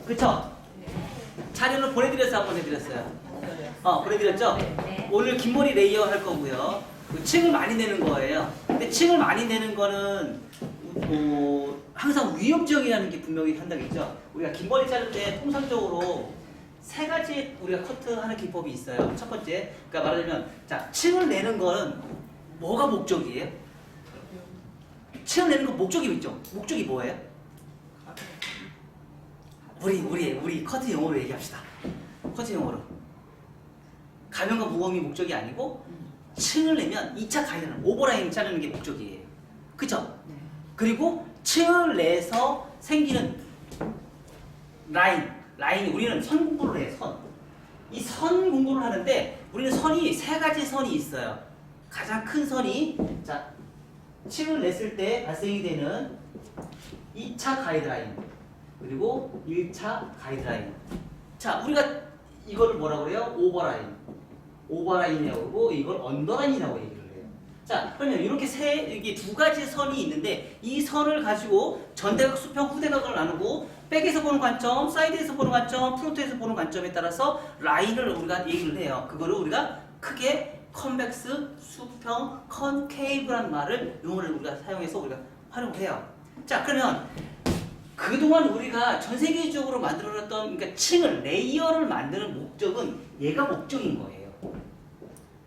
그쵸? 자료는 보내드렸어요, 안 보내드렸어요? 보내드렸죠? 네. 오늘 긴 머리 레이어 할 거고요. 그 층을 많이 내는 거예요. 근데 층을 많이 내는 거는 항상 위험적이라는 게 분명히 한다겠죠. 우리가 긴 머리 자를 때 통상적으로 세 가지 우리가 커트하는 기법이 있어요. 첫 번째, 그러니까 말하자면 자, 층을 내는 거는 뭐가 목적이에요? 층을 내는 거 목적이 있죠. 목적이 뭐예요? 우리 커트 용어로 얘기합시다. 커트 용어로. 가면과 모음이 목적이 아니고 층을 내면 2차 가이드는 오버라인 자르는 게 목적이에요. 그쵸? 그리고 층을 내서 생기는 라인이 우리는 선 공부를 해요. 선. 이 선 공부를 하는데 우리는 선이 세 가지 선이 있어요. 가장 큰 선이 자 층을 냈을 때 발생이 되는 2차 가이드라인 그리고 1차 가이드라인. 자 우리가 이거를 뭐라고 그래요? 오버라인이라고 그러고 이걸 언더라인이라고 얘기를 해요. 자 그러면 이렇게 이게 두 가지 선이 있는데 이 선을 가지고 전대각, 수평, 후대각을 나누고 백에서 보는 관점, 사이드에서 보는 관점, 프론트에서 보는 관점에 따라서 라인을 우리가 얘기를 해요. 그거를 우리가 크게 컨벡스, 수평, 컨케이브라는 말을 용어를 우리가 사용해서 우리가 활용을 해요. 자 그러면 그동안 우리가 전 세계적으로 만들어놨던 그러니까 층을 레이어를 만드는 목적은 얘가 목적인 거예요.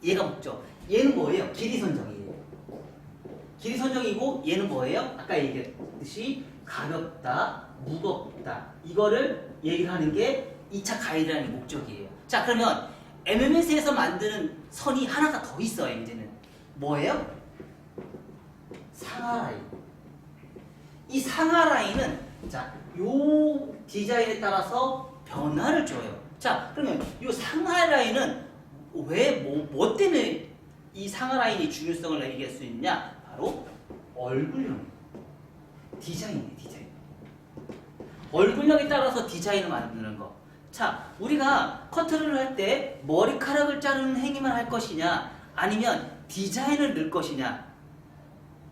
얘가 목적. 얘는 뭐예요? 길이 선정이에요. 길이 선정이고 얘는 뭐예요? 아까 얘기했듯이 가볍다, 무겁다. 이거를 얘기를 하는 게 2차 가이드라는 목적이에요. 자 그러면 MMS에서 만드는 선이 하나가 더 있어요. 이제는 뭐예요? 상하 라인. 이 상하 라인은 자, 요 디자인에 따라서 변화를 줘요. 자, 그러면 요 상하 라인은 뭐 때문에 이 상하 라인이 중요성을 얘기할 수 있냐? 바로 얼굴형. 디자인이에요, 디자인. 얼굴형에 따라서 디자인을 만드는 거. 자, 우리가 커트를 할 때 머리카락을 자르는 행위만 할 것이냐? 아니면 디자인을 넣을 것이냐?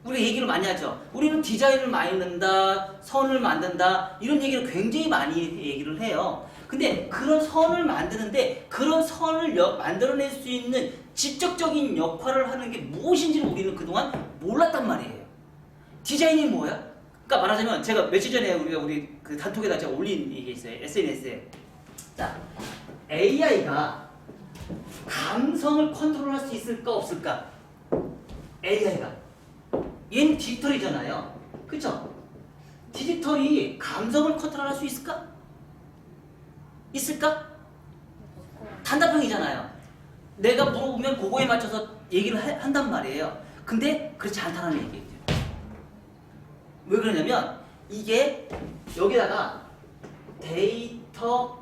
우리가 얘기를 많이 하죠. 우리는 디자인을 많이 넣는다, 선을 만든다, 이런 얘기를 굉장히 많이 얘기를 해요. 근데 그런 선을 만드는데 그런 선을 만들어낼 수 있는 직접적인 역할을 하는 게 무엇인지를 우리는 그동안 몰랐단 말이에요. 디자인이 뭐야? 그러니까 말하자면 제가 며칠 전에 우리 그 단톡에다 제가 올린 얘기 있어요. SNS에. 자, AI가 감성을 컨트롤할 수 있을까 없을까? AI가. 얘는 디지털이잖아요. 그쵸? 디지털이 감성을 컨트롤할 수 있을까? 있을까? 단답형이잖아요. 내가 물어보면 그거에 맞춰서 얘기를 한단 말이에요. 근데 그렇지 않다는 얘기예요. 왜 그러냐면 이게 여기다가 데이터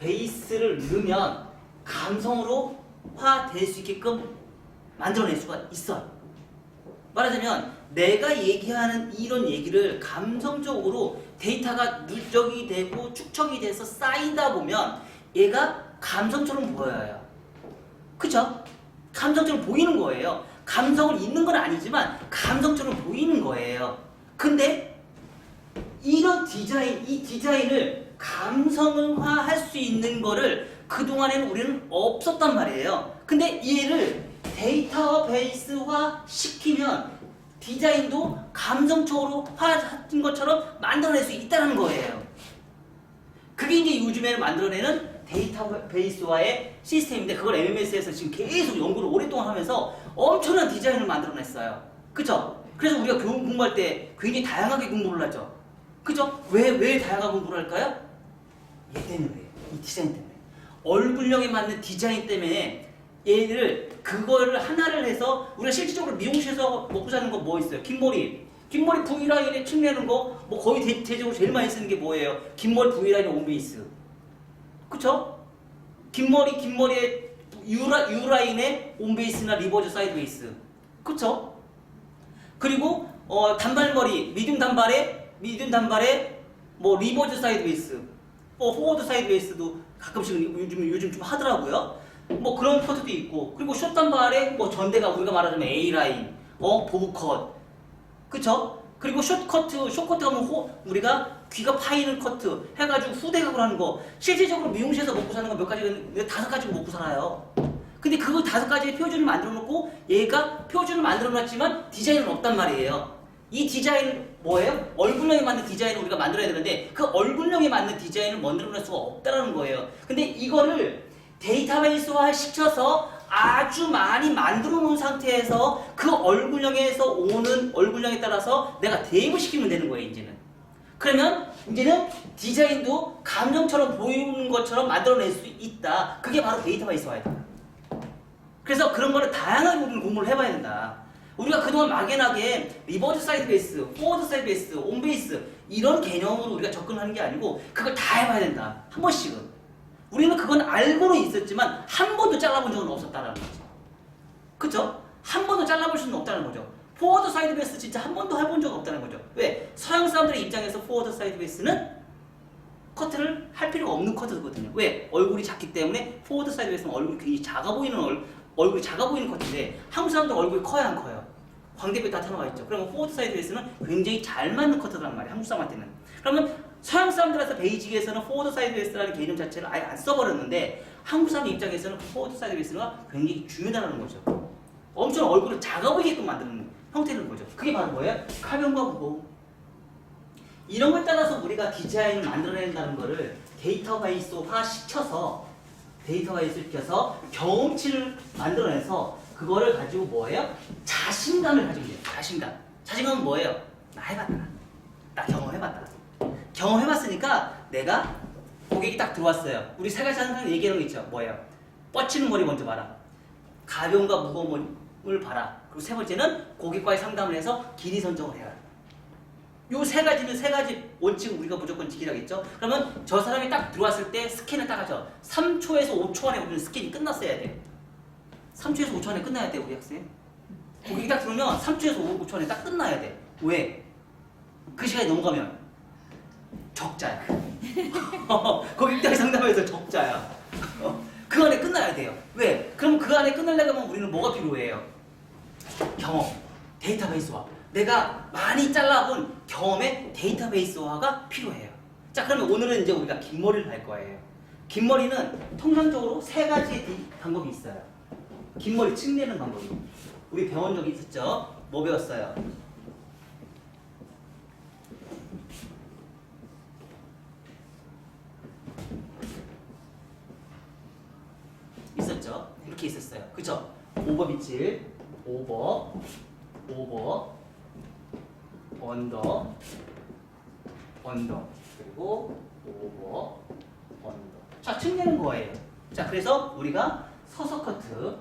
베이스를 넣으면 감성으로 화될 수 있게끔 만들어낼 수가 있어요. 말하자면 내가 얘기하는 이런 얘기를 감성적으로 데이터가 누적이 되고 축적이 돼서 쌓이다 보면 얘가 감성처럼 보여요. 그쵸? 감성처럼 보이는 거예요. 감성을 있는 건 아니지만 감성처럼 보이는 거예요. 근데 이런 디자인, 이 디자인을 감성화할 수 있는 거를 그동안에는 우리는 없었단 말이에요. 근데 얘를 데이터베이스화 시키면 디자인도 감성적으로 화한 것처럼 만들어낼 수 있다는 거예요. 그게 이제 요즘에는 만들어내는 데이터베이스화의 시스템인데 그걸 MMS에서 지금 계속 연구를 오랫동안 하면서 엄청난 디자인을 만들어냈어요. 그쵸? 그래서 우리가 교육 공부할 때 굉장히 다양하게 공부를 하죠. 그죠? 왜 다양한 공부를 할까요? 얘 때문에 그래요. 이 디자인 때문에. 얼굴형에 맞는 디자인 때문에 얘를 그거를 하나를 해서 우리가 실질적으로 미용실에서 먹고 사는 거 뭐 있어요? 긴머리 V라인에 층내는 거 뭐 거의 대체적으로 제일 많이 쓰는 게 뭐예요? 긴머리 V라인에 온베이스. 그쵸? 긴머리에 U라인에 온베이스나 리버즈 사이드 베이스. 그쵸? 그리고 단발머리 미디움 단발에 뭐 리버즈 사이드 베이스, 포워드 사이드 베이스도 가끔씩 요즘 좀 하더라고요. 뭐 그런 커트도 있고, 그리고 숏단발에 뭐 전대가 우리가 말하자면 A라인, 보브컷, 그쵸? 그리고 숏커트 하면 우리가 귀가 파이는 커트 해가지고 후대각으로 하는 거 실질적으로 미용실에서 먹고 사는 거 몇 가지가 있는데 5가지 먹고 살아요. 근데 그거 5가지의 표준을 만들어 놓고 얘가 표준을 만들어 놨지만 디자인은 없단 말이에요. 이 디자인은 뭐예요? 얼굴형에 맞는 디자인을 우리가 만들어야 되는데 그 얼굴형에 맞는 디자인을 만들어 낼 수가 없다는 거예요. 근데 이거를 데이터베이스화 시켜서 아주 많이 만들어 놓은 상태에서 그 얼굴형에서 오는 얼굴형에 따라서 내가 대입을 시키면 되는 거예요, 이제는. 그러면 이제는 디자인도 감정처럼 보이는 것처럼 만들어낼 수 있다. 그게 바로 데이터베이스화이다. 그래서 그런 거를 다양하게 우리는 공부를 해봐야 된다. 우리가 그동안 막연하게 리버스 사이드 베이스, 포워드 사이드 베이스, 온 베이스 이런 개념으로 우리가 접근하는 게 아니고 그걸 다 해봐야 된다. 한 번씩은. 우리는 그건 알고는 있었지만 한 번도 잘라본 적은 없었다라는 거죠. 그쵸? 한 번도 잘라볼 수는 없다는 거죠. 포워드 사이드 베이스 진짜 한 번도 해본 적 없다는 거죠. 왜? 서양 사람들의 입장에서 포워드 사이드 베이스는 커트를 할 필요가 없는 커트거든요. 왜? 얼굴이 작기 때문에 포워드 사이드 베이스는 얼굴이 굉장히 작아 보이는 얼굴이 작아 보이는 커트인데 한국 사람들 얼굴이 커요, 안 커요? 광대뼈 다 나와 있죠. 그러면 포워드 사이드 베이스는 굉장히 잘 맞는 커트란 말이에요. 한국 사람한테는. 그러면 서양 사람들에서 베이직에서는 포워드 사이드 베이스라는 개념 자체를 아예 안 써버렸는데 한국 사람 입장에서는 그 포워드 사이드 베이스가 굉장히 중요하다는 거죠. 엄청 얼굴을 작아 보이게끔 만드는 형태는 거죠. 그게 바로 뭐예요? 카변과 무거. 이런 걸 따라서 우리가 디자인을 만들어낸다는 거를 데이터베이스화 시켜서 경험치를 만들어내서 그거를 가지고 뭐예요? 자신감을 가지고 있어요. 자신감은 뭐예요? 나 해봤다. 나 경험해봤다. 경험해봤으니까 내가 고객이 딱 들어왔어요. 우리 세 가지 항상 얘기하는 거 있죠. 뭐예요? 뻗치는 머리 먼저 봐라. 가벼움과 무거움을 봐라. 그리고 세 번째는 고객과의 상담을 해서 길이 선정을 해라. 요 세 가지 원칙을 우리가 무조건 지키라겠죠? 그러면 저 사람이 딱 들어왔을 때 스캔을 딱 하죠. 3초에서 5초 안에 우리는 스캔이 끝났어야 돼. 3초에서 5초 안에 끝나야 돼, 우리 학생. 고객이 딱 들어오면 3초에서 5초 안에 딱 끝나야 돼. 왜? 그 시간이 넘어가면 적자야. 고객과의 상담에서 적자야. 그 안에 끝나야 돼요. 왜? 그럼 그 안에 끝내려면 우리는 뭐가 필요해요? 경험, 데이터베이스화. 내가 많이 잘라본 경험의 데이터베이스화가 필요해요. 자, 그러면 오늘은 이제 우리가 긴 머리를 할 거예요. 긴 머리는 통상적으로 3가지의 방법이 있어요. 긴 머리 측내는 방법이. 우리 배운 적이 있었죠? 뭐 배웠어요? 있었죠? 이렇게 있었어요. 그쵸? 오버 빗질, 오버, 언더, 그리고 오버, 언더. 자, 측내는 거예요. 자, 그래서 우리가 서서 커트,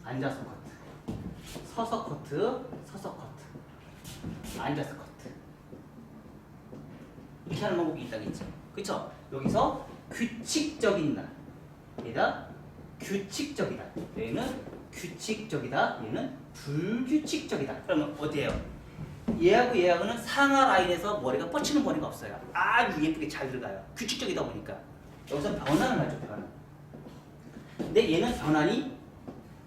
앉아서 커트, 서서 커트, 앉아서 커트. 이렇게 하는 방법이 있다겠죠. 그쵸? 여기서 규칙적인 날. 얘가 규칙적이다. 얘는 규칙적이다. 얘는 불규칙적이다. 그러면 어디에요? 얘하고는 상하 라인에서 머리가 뻗치는 머리가 없어요. 아주 예쁘게 잘 들어가요. 규칙적이다 보니까. 여기서 변환을 하죠. 변환. 근데 얘는 변환이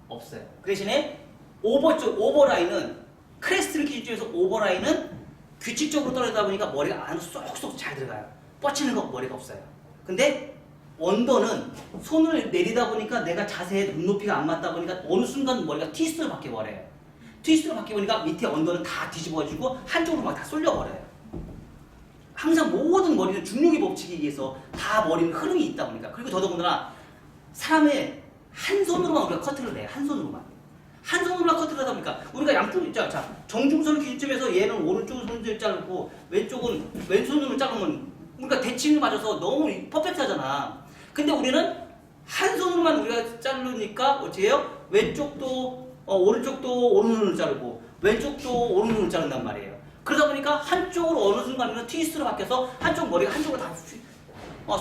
없어요. 그 대신에 오버 라인은 크레스트를 기준으로 해서 오버 라인은 규칙적으로 떨어지다 보니까 머리가 안으로 쏙쏙 잘 들어가요. 뻗치는 거 머리가 없어요. 근데 언더는 손을 내리다 보니까 내가 자세에 눈높이가 안 맞다 보니까 어느 순간 머리가 트위스트로 바뀌어버려요. 트위스트로 바뀌어보니까 밑에 언더는 다 뒤집어지고 한쪽으로 막 다 쏠려버려요. 항상 모든 머리는 중력의 법칙에 의해서 다 머리는 흐름이 있다 보니까. 그리고 더더군다나 사람의 한 손으로만 우리가 커트를 해요. 한 손으로만 커트를 하다 보니까 우리가 양쪽 자 정중선 기준점에서 얘는 오른쪽 손을 자르고 왼쪽은 왼손으로 자르면 우리가 대칭을 맞아서 너무 퍼펙트하잖아. 근데 우리는 한 손으로만 우리가 자르니까 어떻게 해요? 왼쪽도 오른쪽도 오른손으로 자르고 왼쪽도 오른손으로 자른단 말이에요. 그러다 보니까 한쪽으로 어느 순간에는 트위스트로 바뀌어서 한쪽 머리가 한쪽으로 다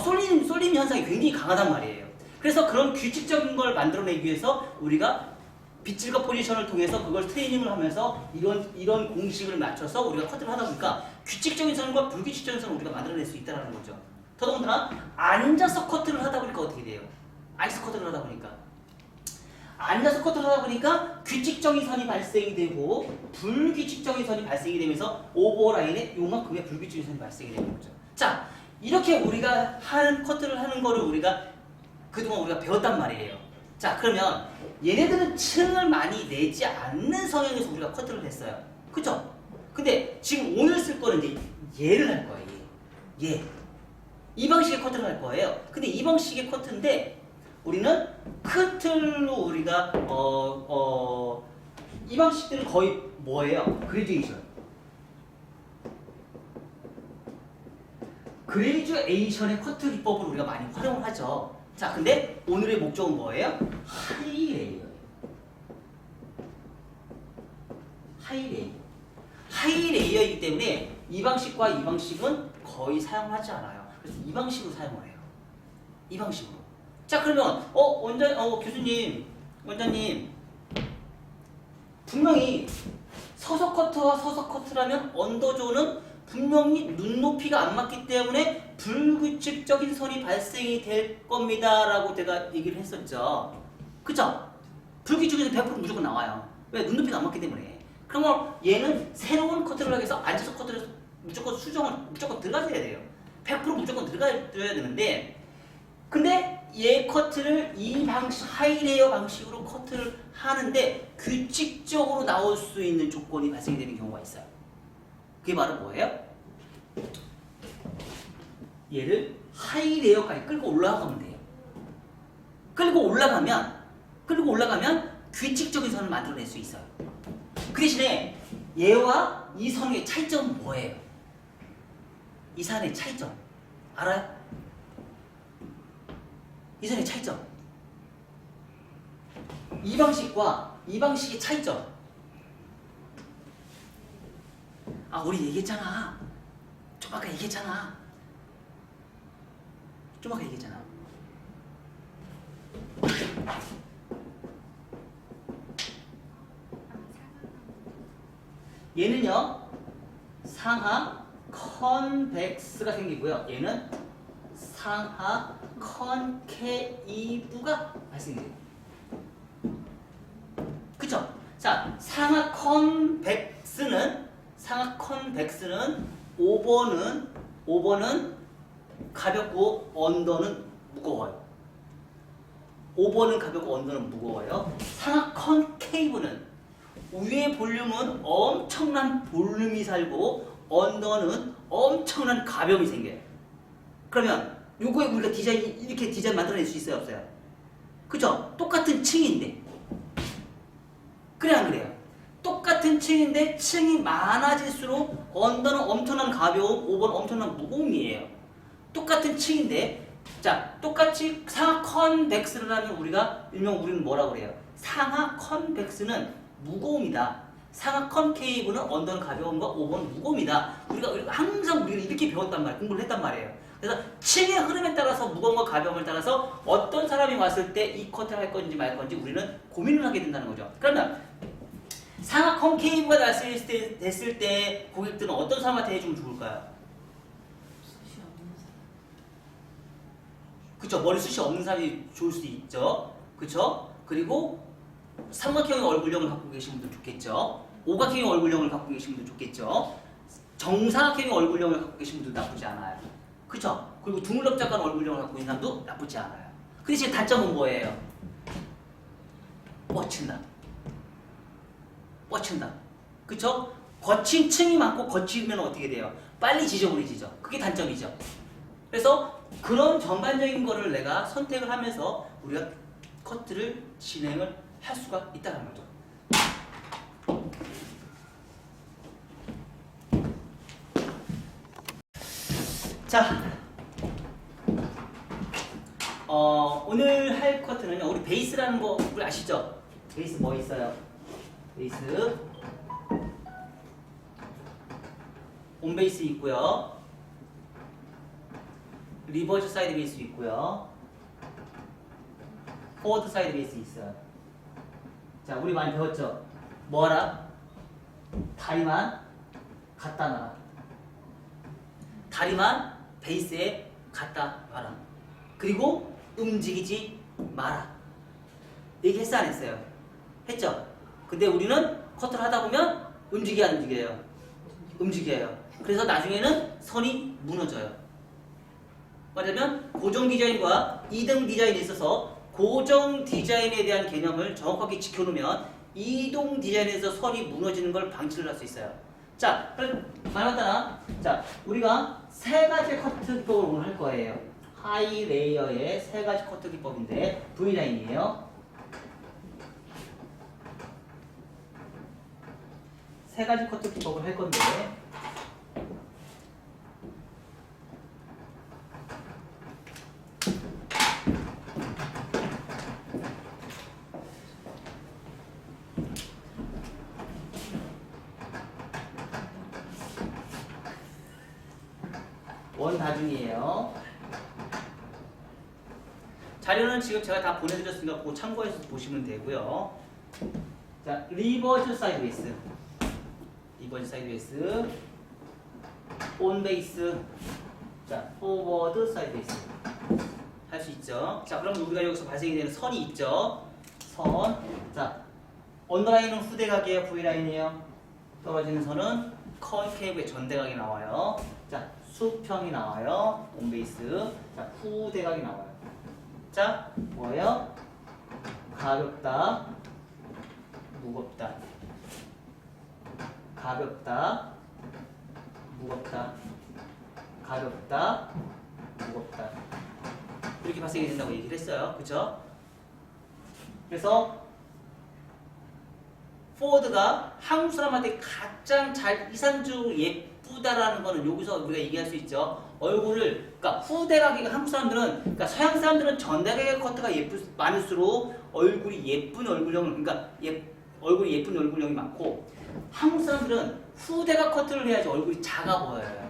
쏠림 현상이 굉장히 강하단 말이에요. 그래서 그런 규칙적인 걸 만들어내기 위해서 우리가 빗질과 포지션을 통해서 그걸 트레이닝을 하면서 이런 공식을 맞춰서 우리가 커트를 하다 보니까 규칙적인 선과 불규칙적인 선을 우리가 만들어낼 수 있다는 거죠. 더더군다나 앉아서 커트를 하다 보니까 어떻게 돼요? 앉아서 커트를 하다 보니까 앉아서 커트를 하다 보니까 규칙적인 선이 발생이 되고 불규칙적인 선이 발생이 되면서 오버라인에 요만큼의 불규칙적인 선이 발생이 되는 거죠. 자, 이렇게 우리가 하는 커트를 하는 거를 우리가 그동안 우리가 배웠단 말이에요. 자, 그러면 얘네들은 층을 많이 내지 않는 성향에서 우리가 커트를 했어요. 그죠? 근데 지금 오늘 쓸 거는 이제 얘를 할 거예요. 얘. 이 방식의 커트를 할 거예요. 근데 이 방식의 커트인데 우리는 큰 틀로 우리가 이 방식들은 거의 뭐예요? 그레듀에이션. 그레듀에이션의 커트 기법을 우리가 많이 활용을 하죠. 자, 근데 오늘의 목적은 뭐예요? 하이레이어. 하이레이어이기 때문에 이 방식과 이 방식은 거의 사용하지 않아요. 그래서 이 방식으로 사용을 해요. 이 방식으로. 자, 그러면 교수님, 원장님, 분명히 서서 커트와 서서 커트라면 언더존은 분명히 눈높이가 안 맞기 때문에 불규칙적인 선이 발생이 될 겁니다 라고 제가 얘기를 했었죠. 그쵸? 불규칙적인 100% 무조건 나와요. 왜? 눈높이가 안 맞기 때문에. 그러면 얘는 새로운 커트를 하기 위해서 앉아서 커트를 해서 무조건 수정을 무조건 들어가야 돼요. 100% 무조건 들어가야 되는데, 근데 얘 커트를 이 방식, 하이레이어 방식으로 커트를 하는데 규칙적으로 나올 수 있는 조건이 발생되는 경우가 있어요. 그게 바로 뭐예요? 얘를 하이레이어까지 끌고 올라가면 돼요. 끌고 올라가면 규칙적인 선을 만들어낼 수 있어요. 그 대신에 얘와 이 선의 차이점은 뭐예요? 이 선의 차이점 알아요? 이 선의 차이점, 이 방식과 이 방식의 차이점. 아, 우리 얘기했잖아. 좀 아까 얘기했잖아. 얘는요 상하 컨벡스가 생기고요. 얘는 상하 컨케이브가 발생돼요. 그쵸? 자, 상하 컨벡스는 5번은 가볍고 언더는 무거워요. 5번은 가볍고 언더는 무거워요. 상하 컨케이브는 위의 볼륨은 엄청난 볼륨이 살고 언더는 엄청난 가벼움이 생겨요. 그러면 요거에 우리가 이렇게 디자인 만들어낼 수 있어요, 없어요? 그죠? 똑같은 층인데. 그래, 안 그래요? 똑같은 층인데 층이 많아질수록 언더는 엄청난 가벼움, 5번은 엄청난 무거움이에요. 똑같은 층인데, 자, 똑같이 상하 컨벡스를 하면 우리는 뭐라고 그래요? 상하 컨벡스는 무거움이다. 상하 컨케이브는 언더는 가벼움과 5번은 무거움이다. 우리가 항상 이렇게 배웠단 말이에요. 공부를 했단 말이에요. 그래서 층의 흐름에 따라서 무거움과 가벼움을 따라서 어떤 사람이 왔을 때 이 커트를 할 건지 말 건지 우리는 고민을 하게 된다는 거죠. 그러면 상하 컨케이브가 됐을 때 고객들은 어떤 사람한테 해주면 좋을까요? 그쵸? 머리숱이 없는 사람이 좋을 수도 있죠. 그쵸? 그리고 삼각형의 얼굴형을 갖고 계신 분들 좋겠죠. 오각형의 얼굴형을 갖고 계신 분들 좋겠죠. 정사각형의 얼굴형을 갖고 계신 분들 나쁘지 않아요. 그쵸? 그리고 두물럭작한 얼굴형을 갖고 있는 사람도 나쁘지 않아요. 그 대신 단점은 뭐예요? 뻗친다. 그쵸? 거친 층이 많고 거치면 어떻게 돼요? 빨리 지저분해지죠. 그게 단점이죠. 그래서 그런 전반적인 거를 내가 선택을 하면서 우리가 커트를 진행을 할 수가 있다는 거죠. 자, 오늘 할 커트는요. 우리 베이스라는 거 우리 아시죠? 베이스 뭐 있어요? 베이스 온베이스 있고요. 리버스 사이드 베이스 있고요. 포워드 사이드 베이스 있어요. 자, 우리 많이 배웠죠? 뭐하라? 다리만 갖다 놔라. 다리만 베이스에 갖다 놔라. 그리고 움직이지 마라. 얘기했어 안 했어요? 했죠? 근데 우리는 커트를 하다 보면 움직여야 안 움직여요? 움직여요. 그래서 나중에는 선이 무너져요. 말하자면 고정 디자인과 이등 디자인에 있어서 고정 디자인에 대한 개념을 정확하게 지켜놓으면 이동 디자인에서 선이 무너지는 걸 방치를 할 수 있어요. 자, 그럼 말하잖아. 자, 우리가 세 가지 커트 기법을 오늘 할 거예요. 하이 레이어의 세 가지 커트 기법인데 V라인이에요. 세 가지 커트 기법을 할 건데 원다중이에요. 자료는 지금 제가 다 보내드렸으니까 그거 참고해서 보시면 되고요. 자, 리버즈 사이드웨이스, 리버즈 사이드웨이스, 온 베이스, 자, 포워드 사이드웨이스 할 수 있죠. 자, 그럼 우리가 여기서 발생이 되는 선이 있죠. 선, 자, 언더라인은 후대각이에요, V라인이에요. 떨어지는 선은 컨케이브의 전대각이 나와요. 자, 수평이 나와요. 온베이스. 자, 후대각이 나와요. 자, 뭐예요? 가볍다, 무겁다. 가볍다, 무겁다. 가볍다, 무겁다. 이렇게 발생이 된다고 얘기를 했어요. 그쵸? 그래서 포워드가 한국 사람한테 가장 잘 이상적으로 예쁘다라는 거는 여기서 우리가 얘기할 수 있죠. 얼굴을, 그러니까 후대각이 한국 사람들은, 그러니까 서양 사람들은 전대각의 커트가 많을수록 얼굴이 예쁜 얼굴형을, 그러니까 얼굴이 예쁜 얼굴형이 많고, 한국 사람들은 후대각 커트를 해야지 얼굴이 작아 보여요.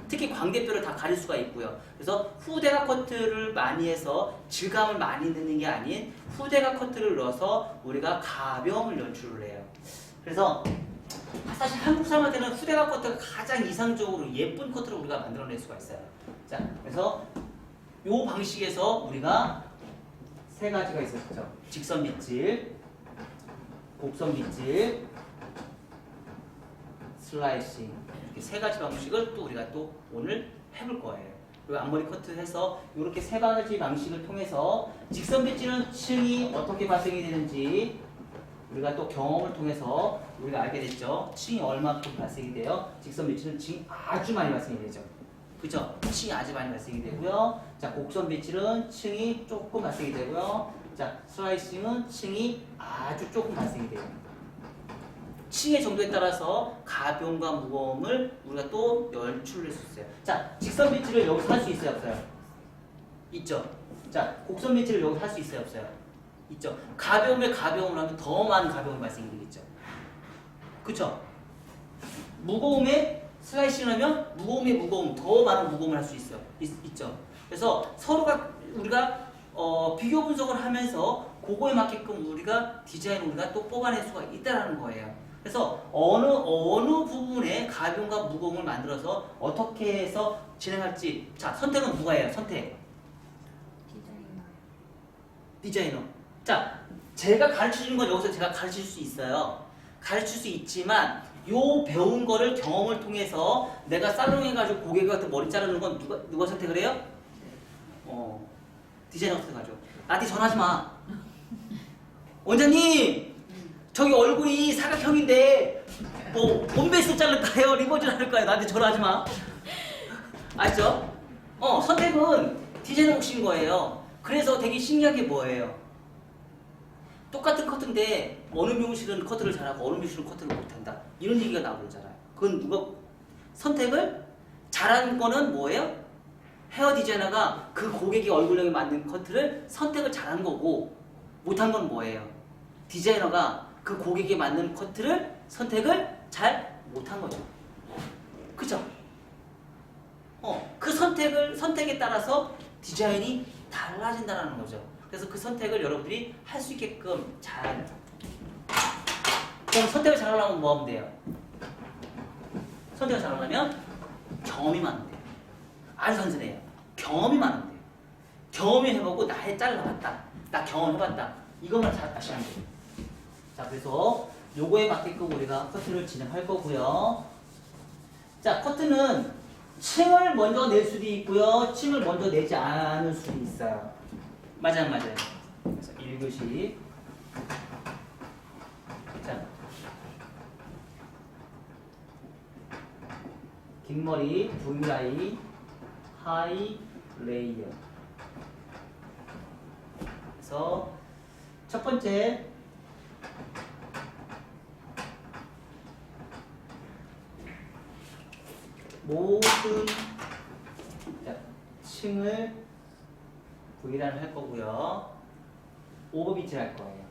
특히 광대뼈를 다 가릴 수가 있고요. 그래서 후대각 커트를 많이 해서 질감을 많이 넣는 게 아닌 후대각 커트를 넣어서 우리가 가벼움을 연출을 해요. 그래서 사실 한국 사람한테는 후대각 커트가 가장 이상적으로 예쁜 커트를 우리가 만들어낼 수가 있어요. 자, 그래서 이 방식에서 우리가 세 가지가 있었죠. 직선 빗질, 곡선 빗질, 슬라이싱. 이렇게 세 가지 방식을 또 우리가 또 오늘 해볼 거예요. 그리고 앞머리 커트해서 이렇게 세 가지 방식을 통해서 직선 빗질은 층이 어떻게 발생이 되는지 우리가 또 경험을 통해서 우리가 알게 됐죠. 층이 얼마큼 발생이 돼요. 직선 빗질은 층이 아주 많이 발생이 되죠. 그죠? 층이 아주 많이 발생이 되고요. 자, 곡선 빗질은 층이 조금 발생이 되고요. 자, 슬라이싱은 층이 아주 조금 발생이 돼요. 층의 정도에 따라서 가벼움과 무거움을 우리가 또 연출할 수 있어요. 자, 직선 빗질을 여기서 할 수 있어요, 없어요? 있죠. 자, 곡선 빗질을 여기서 할 수 있어요, 없어요? 있죠. 가벼움에 가벼움을 하면 더 많은 가벼움이 발생이 되겠죠. 그쵸? 무거움에 슬라이싱을 하면 무거움에 무거움, 더 많은 무거움을 할 수 있어요. 있죠. 그래서 서로가 우리가 비교 분석을 하면서 그거에 맞게끔 우리가 디자인을 우리가 또 뽑아낼 수가 있다는 거예요. 그래서 어느 부분에 가벼움과 무거움을 만들어서 어떻게 해서 진행할지. 자, 선택은 누가 해요? 선택. 디자이너. 자, 제가 가르쳐주는 건 여기서 제가 가르칠 수 있어요. 가르칠 수 있지만 요 배운 거를 경험을 통해서 내가 살롱에 가지고 고객한테 머리 자르는 건 누가 선택을 해요? 디자이너 선택하죠. 나한테 전화하지 마. 원장님, 저기 얼굴이 사각형인데 뭐 홈베이스 자를까요? 리버즈를 할까요? 나한테 전화하지 마. 아시죠? 선택은 디자이너 몫인 거예요. 그래서 되게 신기한 게 뭐예요? 똑같은 커트인데 어느 미용실은 커트를 잘하고 어느 미용실은 커트를 못한다. 이런 얘기가 나오잖아요. 그건 누가 선택을 잘하는 거는 뭐예요? 헤어 디자이너가 그 고객의 얼굴형에 맞는 커트를 선택을 잘한 거고, 못한 건 뭐예요? 디자이너가 그 고객에 맞는 커트를 선택을 잘 못한 거죠. 그죠? 그 선택에 따라서 디자인이 달라진다는 거죠. 그래서 그 선택을 여러분들이 할 수 있게끔 잘. 그럼 선택을 잘하려면 뭐 하면 돼요? 선택을 잘하려면 경험이 많으면 돼요. 아주 단순해요. 경험이 많으면 돼요. 경험이 해보고 나 잘라봤다. 나 경험해봤다. 이것만 잘 아시면 돼요. 자, 그래서 요거에 맞게끔 우리가 커트를 진행할 거고요. 자, 커트는 층을 먼저 낼 수도 있고요. 층을 먼저 내지 않을 수도 있어요. 맞아요. 그래서 1교시. 자, 긴 머리, V라인, 하이 레이어. 그래서 첫 번째 모든 층을 V라인을 할 거고요. 오버비치를 할 거예요.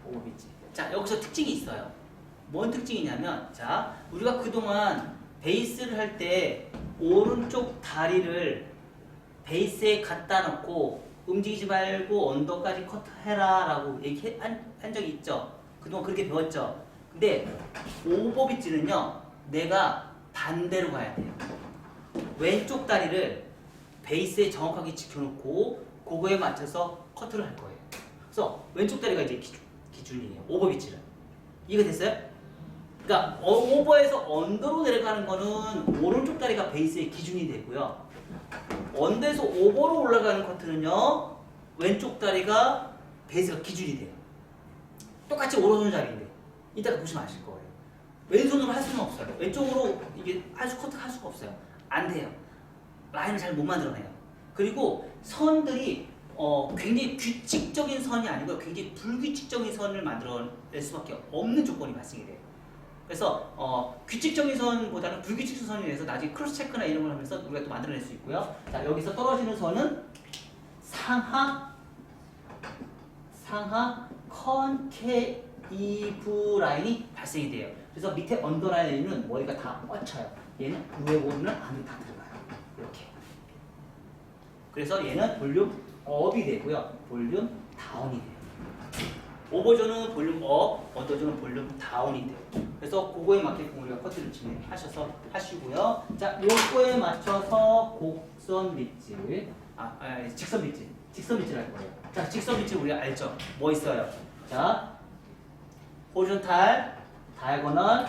오버비치. 자, 여기서 특징이 있어요. 뭔 특징이냐면, 자, 우리가 그동안 베이스를 할 때 오른쪽 다리를 베이스에 갖다 놓고 움직이지 말고 언더까지 커트해라 라고 얘기한 적이 있죠. 그동안 그렇게 배웠죠. 근데 오버비치는요, 내가 반대로 가야 돼요. 왼쪽 다리를 베이스에 정확하게 지켜놓고 그거에 맞춰서 커트를 할 거예요. 그래서 왼쪽 다리가 이제 기준이에요. 오버비치는. 이해가 됐어요? 그러니까 오버에서 언더로 내려가는 거는 오른쪽 다리가 베이스의 기준이 되고요. 언더에서 오버로 올라가는 커트는요, 왼쪽 다리가 베이스가 기준이 돼요. 똑같이 오른손 자리인데 이따가 보시면 아실 거예요. 왼손으로 할 수는 없어요. 왼쪽으로 이게 커트 할 수가 없어요. 안 돼요. 라인을 잘 못 만들어내요. 그리고 선들이 굉장히 규칙적인 선이 아니고 굉장히 불규칙적인 선을 만들어낼 수밖에 없는 조건이 발생이 돼요. 그래서 규칙적인 선보다는 불규칙적 선에 의해서 나중에 크로스 체크나 이런 걸 하면서 우리가 또 만들어낼 수 있고요. 자, 여기서 떨어지는 선은 상하 컨케이브 라인이 발생이 돼요. 그래서 밑에 언더라인은 머리가 다 뻗쳐요. 얘는 위에 오는 안으로 다 들어가요. 이렇게. 그래서 얘는 볼륨 업이 되고요. 볼륨 다운이 돼요. 오버존은 볼륨 업, 언더존은 볼륨 다운이 돼요. 그래서 그거에 맞게끔 우리가 커트를 하시고요. 자, 요거에 맞춰서 곡선 빗질, 직선 빗질 할 거예요. 자, 직선 빗질 우리가 알죠? 뭐 있어요? 자, 호리존탈, 다이아고널,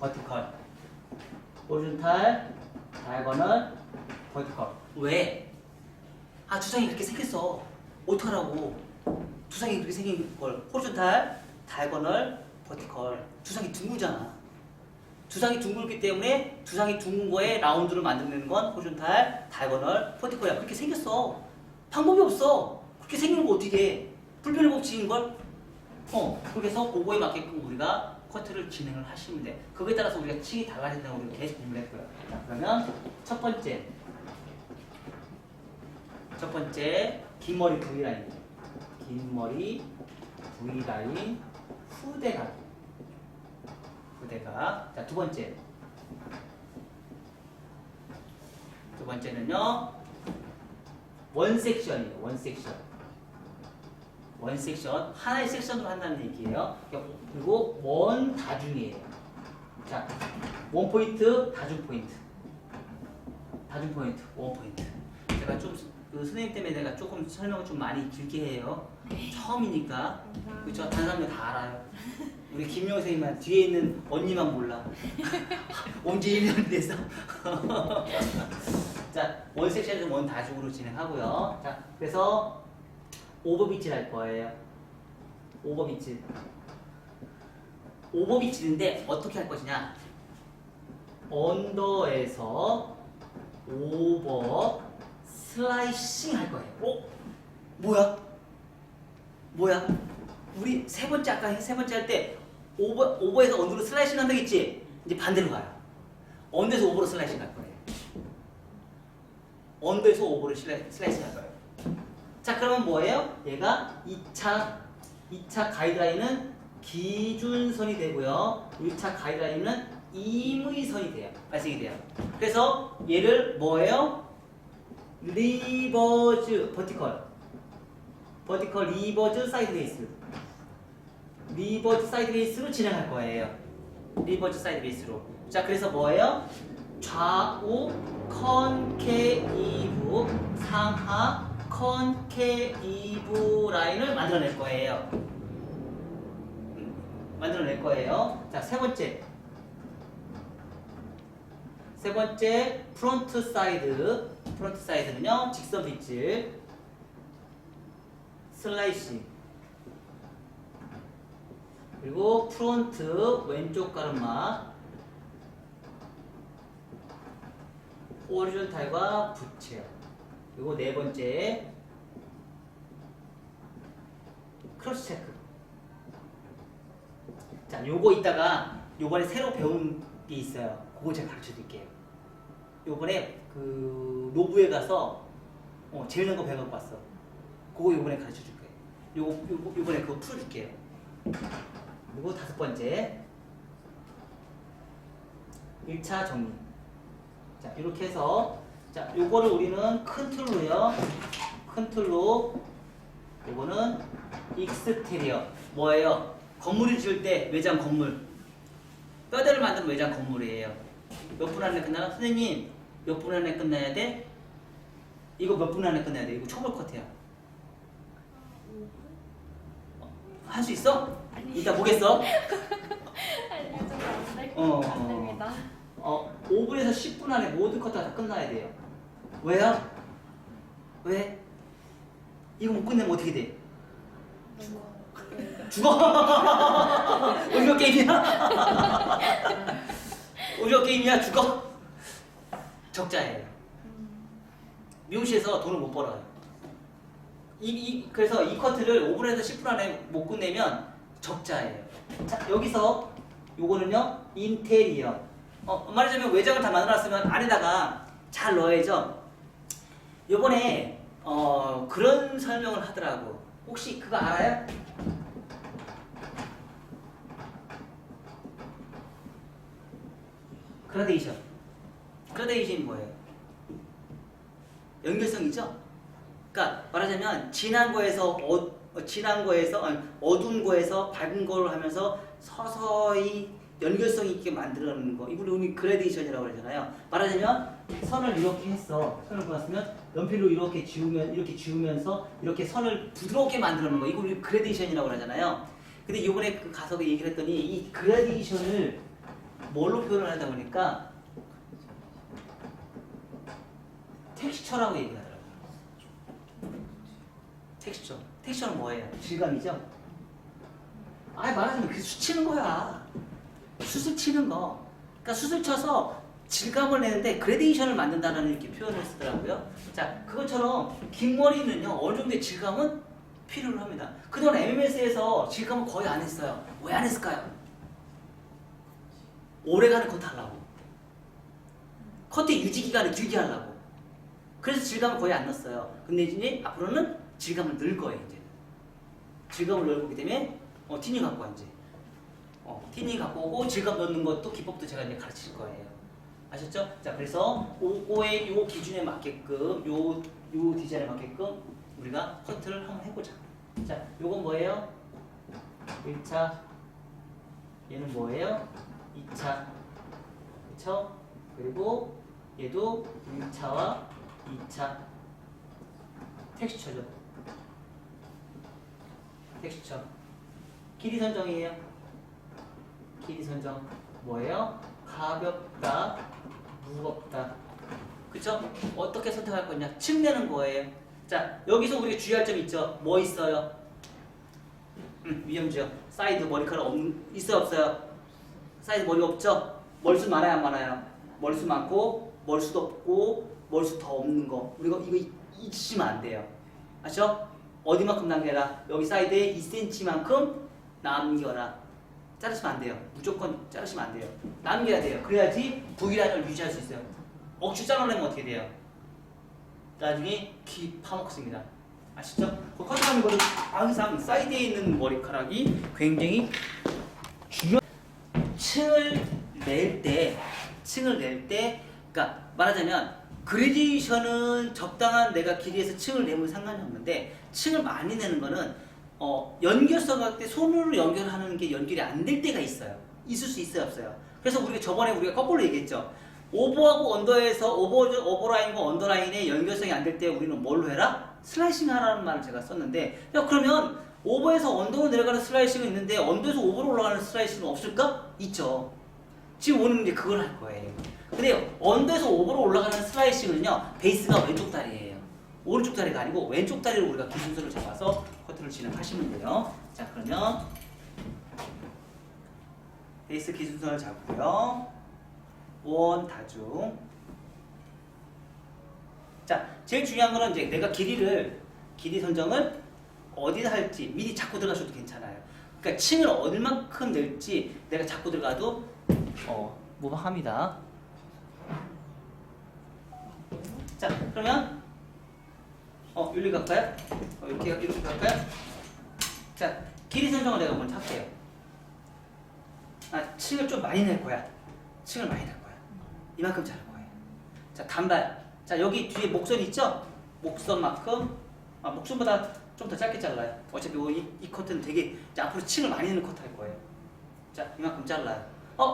버티컬. 호리존탈, 다이아고널, 버티컬. 왜? 두상이 이렇게 생겼어. 어떡하라고? 두상이 그렇게 생긴 걸 호리존탈, 다이아고널, 버티컬. 두상이 둥글잖아. 두상이 둥글기 때문에 두상이 둥근 거에 라운드를 만들어내는 건 호리존탈, 다이아고널, 버티컬이야. 그렇게 생겼어. 방법이 없어. 그렇게 생긴 거 어떻게 해? 불변의 법칙인 걸. 그래서 그거에 맞게끔 우리가 커트를 진행을 하시면 돼. 그거에 따라서 우리가 층이 달라진다고 우리가 계속 공부를 했고요. 자, 그러면 첫 번째 긴 머리 V라인. 긴 머리 V라인 후대각. 자, 두 번째는요, 원섹션이에요. 원섹션. 하나의 섹션으로 한다는 얘기예요. 그리고 원 다중이에요. 자, 원 포인트, 다중 포인트. 원 포인트. 제가 좀 선생님 때문에 내가 조금 설명을 좀 많이 길게 해요. 처음이니까. 그렇죠? 다른 사람들 다 알아요. 우리 김용 선생님만 뒤에 있는 언니만 몰라. 언제 1년 돼서. 자, 원 섹션에서 원 다중으로 진행하고요. 자, 그래서 오버비치를 할 거예요. 오버비치인데 어떻게 할 것이냐? 언더에서 오버 슬라이싱 할 거예요. 뭐야? 우리 아까 세 번째 할 때 오버에서 언더로 슬라이싱 한다고 했지? 이제 반대로 가요. 언더에서 오버로 슬라이싱 할 거예요. 언더에서 오버로 슬라이싱 할 거예요. 자, 그러면 뭐예요? 얘가 2차 가이드라인은 기준선이 되고요. 1차 가이드라인은 임의선이 돼요. 발생이 돼요. 그래서 얘를 뭐예요? 리버즈 버티컬 리버즈 사이드 베이스. 리버즈 사이드 베이스로 진행할 거예요. 리버즈 사이드 베이스로. 자, 그래서 뭐예요? 좌우 컨케이브, 상하 컨케이브 라인을 만들어낼 거예요. 만들어낼 거예요. 자, 세 번째 프론트 사이드는요 직선 빗질 슬라이싱, 그리고 프론트 왼쪽 가르마 호리존탈과 부채, 그리고 네 번째 크로스 체크. 자, 요거 이따가 요번에 새로 배운 게 있어요. 그거 제가 가르쳐 드릴게요. 요번에 그 노부에 가서 재밌는 거 배워갖고 왔어. 그거 요번에 가르쳐 줄 거예요. 요번에 그거 풀어줄게요. 그리고 다섯 번째 1차 정리. 자, 이렇게 해서 자, 요거를 우리는 큰 틀로요. 큰 틀로 요거는 익스테리어 뭐예요? 건물을 지을 때 외장 건물, 뼈대를 만드는 외장 건물이에요. 몇 분 안에 끝나나? 선생님 몇 분 안에 끝나야 돼? 이거 몇 분 안에 끝나야 돼? 이거 초벌 컷이야. 할 수 있어? 이따 보겠어? 알려줘도 안 돼? 어, 안 됩니다. 5분에서 10분 안에 모든 컷 다 끝나야 돼요. 왜요? 왜? 이거 못 끝내면 어떻게 돼? 죽어? 오디오 게임이야? 오디오 게임이야? 죽어? 적자예요. 미용실에서 돈을 못 벌어요. 그래서 이 커트를 5분에서 10분 안에 못 끝내면 적자예요. 자, 여기서 요거는요 인테리어. 말하자면 외장을 다 만들어놨으면 안에다가 잘 넣어야죠. 요번에 그런 설명을 하더라고. 혹시 그거 알아요? 그라데이션이 뭐예요? 연결성이죠? 그러니까 말하자면 진한 거에서 어두운 거에서 밝은 거를 하면서 서서히 연결성 있게 만들어내는 거. 이걸 우리 그라데이션이라고 그러잖아요. 말하자면 선을 이렇게 했어. 선을 그었으면 연필로 이렇게 지우면서 이렇게 선을 부드럽게 만들어내는 거. 이걸 우리 그라데이션이라고 그러잖아요. 근데 이번에 그 가서 얘기를 했더니 이 그라데이션을 뭘로 표현을 하다 보니까 텍스처라고 얘기를 하더라고요. 텍스처는 뭐예요? 질감이죠? 말하자면 그 수치는 거야. 수술 치는 거. 그러니까 수술 쳐서 질감을 내는데 그레데이션을 만든다는 이렇게 표현을 쓰더라고요. 자, 그것처럼 긴 머리는요 어느 정도의 질감은 필요로 합니다. 그동안 MMS에서 질감을 거의 안 했어요. 왜 안 했을까요? 오래가는 컷 하려고. 컷의 유지 기간을 길게 하려고. 그래서 질감을 거의 안 넣었어요. 근데 이제 앞으로는 질감을 넣을 거예요. 이제 질감을 넣을 거기 때문에 티닝 갖고 와 이제. 티닝 갖고 오고 질감 넣는 것도 기법도 제가 이제 가르칠 거예요. 아셨죠? 자, 그래서 요거의 요 기준에 맞게끔 요 디자인에 맞게끔 우리가 커트를 한번 해보자. 자, 요건 뭐예요? 1차. 얘는 뭐예요? 2차. 그쵸? 그리고 얘도 1차와 2차. 텍스처죠. 텍스처. 길이 선정이에요. 길이 선정 뭐예요? 가볍다, 무겁다. 그쵸? 어떻게 선택할 거냐? 층 내는 거예요. 자, 여기서 우리가 주의할 점이 있죠. 뭐 있어요? 위험지요. 사이드 머리카락 있어요, 없어요? 사이드 머리 없죠? 멀수 많아요, 안 많아요? 멀수 많고, 멀수도 없고, 멀수 더 없는 거. 우리가 이거 잊으시면 안 돼요. 아시죠? 어디만큼 남겨라? 여기 사이드에 2cm만큼 남겨라. 자르시면 안 돼요. 무조건 자르시면 안 돼요. 남겨야 돼요. 그래야지 V라인을 유지할 수 있어요. 억지 잘라내면 어떻게 돼요? 나중에 기 파먹습니다. 아시죠? 그 커트하는 거는 항상 사이드에 있는 머리카락이 굉장히 중요한. 층을 낼 때, 그러니까 말하자면 그레디에이션은 적당한 내가 길이에서 층을 내면 상관이 없는데 층을 많이 내는 거는 연결성 할 때 손으로 연결하는 게 연결이 안 될 때가 있어요. 있을 수 있어요, 없어요? 그래서 저번에 우리가 거꾸로 얘기했죠. 오버하고 언더에서 오버라인과 언더라인의 연결성이 안 될 때 우리는 뭘로 해라? 슬라이싱 하라는 말을 제가 썼는데, 야, 그러면 오버에서 언더로 내려가는 슬라이싱은 있는데 언더에서 오버로 올라가는 슬라이싱은 없을까? 있죠. 지금 오늘 이제 그걸 할 거예요. 근데 언더에서 오버로 올라가는 슬라이싱은요, 베이스가 왼쪽 다리예요. 오른쪽 다리가 아니고 왼쪽 다리로 우리가 기준선을 잡아서 커트를 진행하시면 돼요. 자, 그러면 베이스 기준선을 잡고요. 원 다중. 자, 제일 중요한 거는 이제 내가 길이 선정을 어디다 할지 미리 잡고 들어가셔도 괜찮아요. 그러니까 층을 얼만큼 낼지 내가 잡고 들어가도 무방합니다. 자, 그러면 여기 갈까요? 이렇게 갈까요? 자, 길이 선정을 내가 먼저 할게요. 층을 좀 많이 낼 거야. 층을 많이 낼 거야. 이만큼 자를 거예요. 자, 단발. 자, 여기 뒤에 목선 있죠? 목선만큼, 목선보다 좀 더 짧게 잘라요. 어차피 이 커트는 되게 앞으로 층을 많이 넣는 커트 할 거예요. 자, 이만큼 잘라요.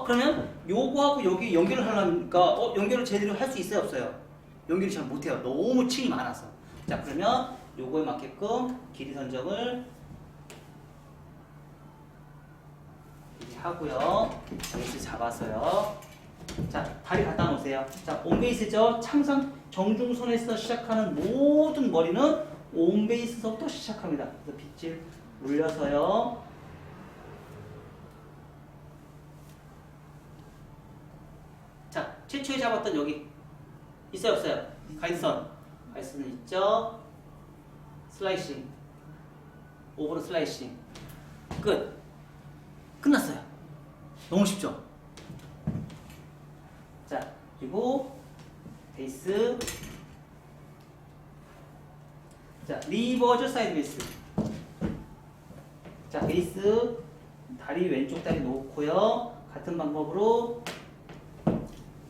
그러면 요거하고 여기 연결을 하려니까 연결을 제대로 할 수 있어요, 없어요? 연결을 잘 못해요. 너무 층이 많아서. 자, 그러면 요거에 맞게끔 길이 선정을 이렇게 하고요. 베이스 잡았어요. 자, 다리 갖다 놓으세요. 자, 온베이스죠. 창상 정중선에서 시작하는 모든 머리는 온베이스서부터 시작합니다. 그래서 빗질 올려서요. 자, 최초에 잡았던 여기 있어요, 없어요? 가이드선. 가이드선은 있죠. 슬라이싱. 오버로 슬라이싱. 끝. 끝났어요. 너무 쉽죠? 자, 그리고 베이스. 자, 리버즈 사이드 베이스. 자, 베이스 다리 왼쪽 다리 놓고요. 같은 방법으로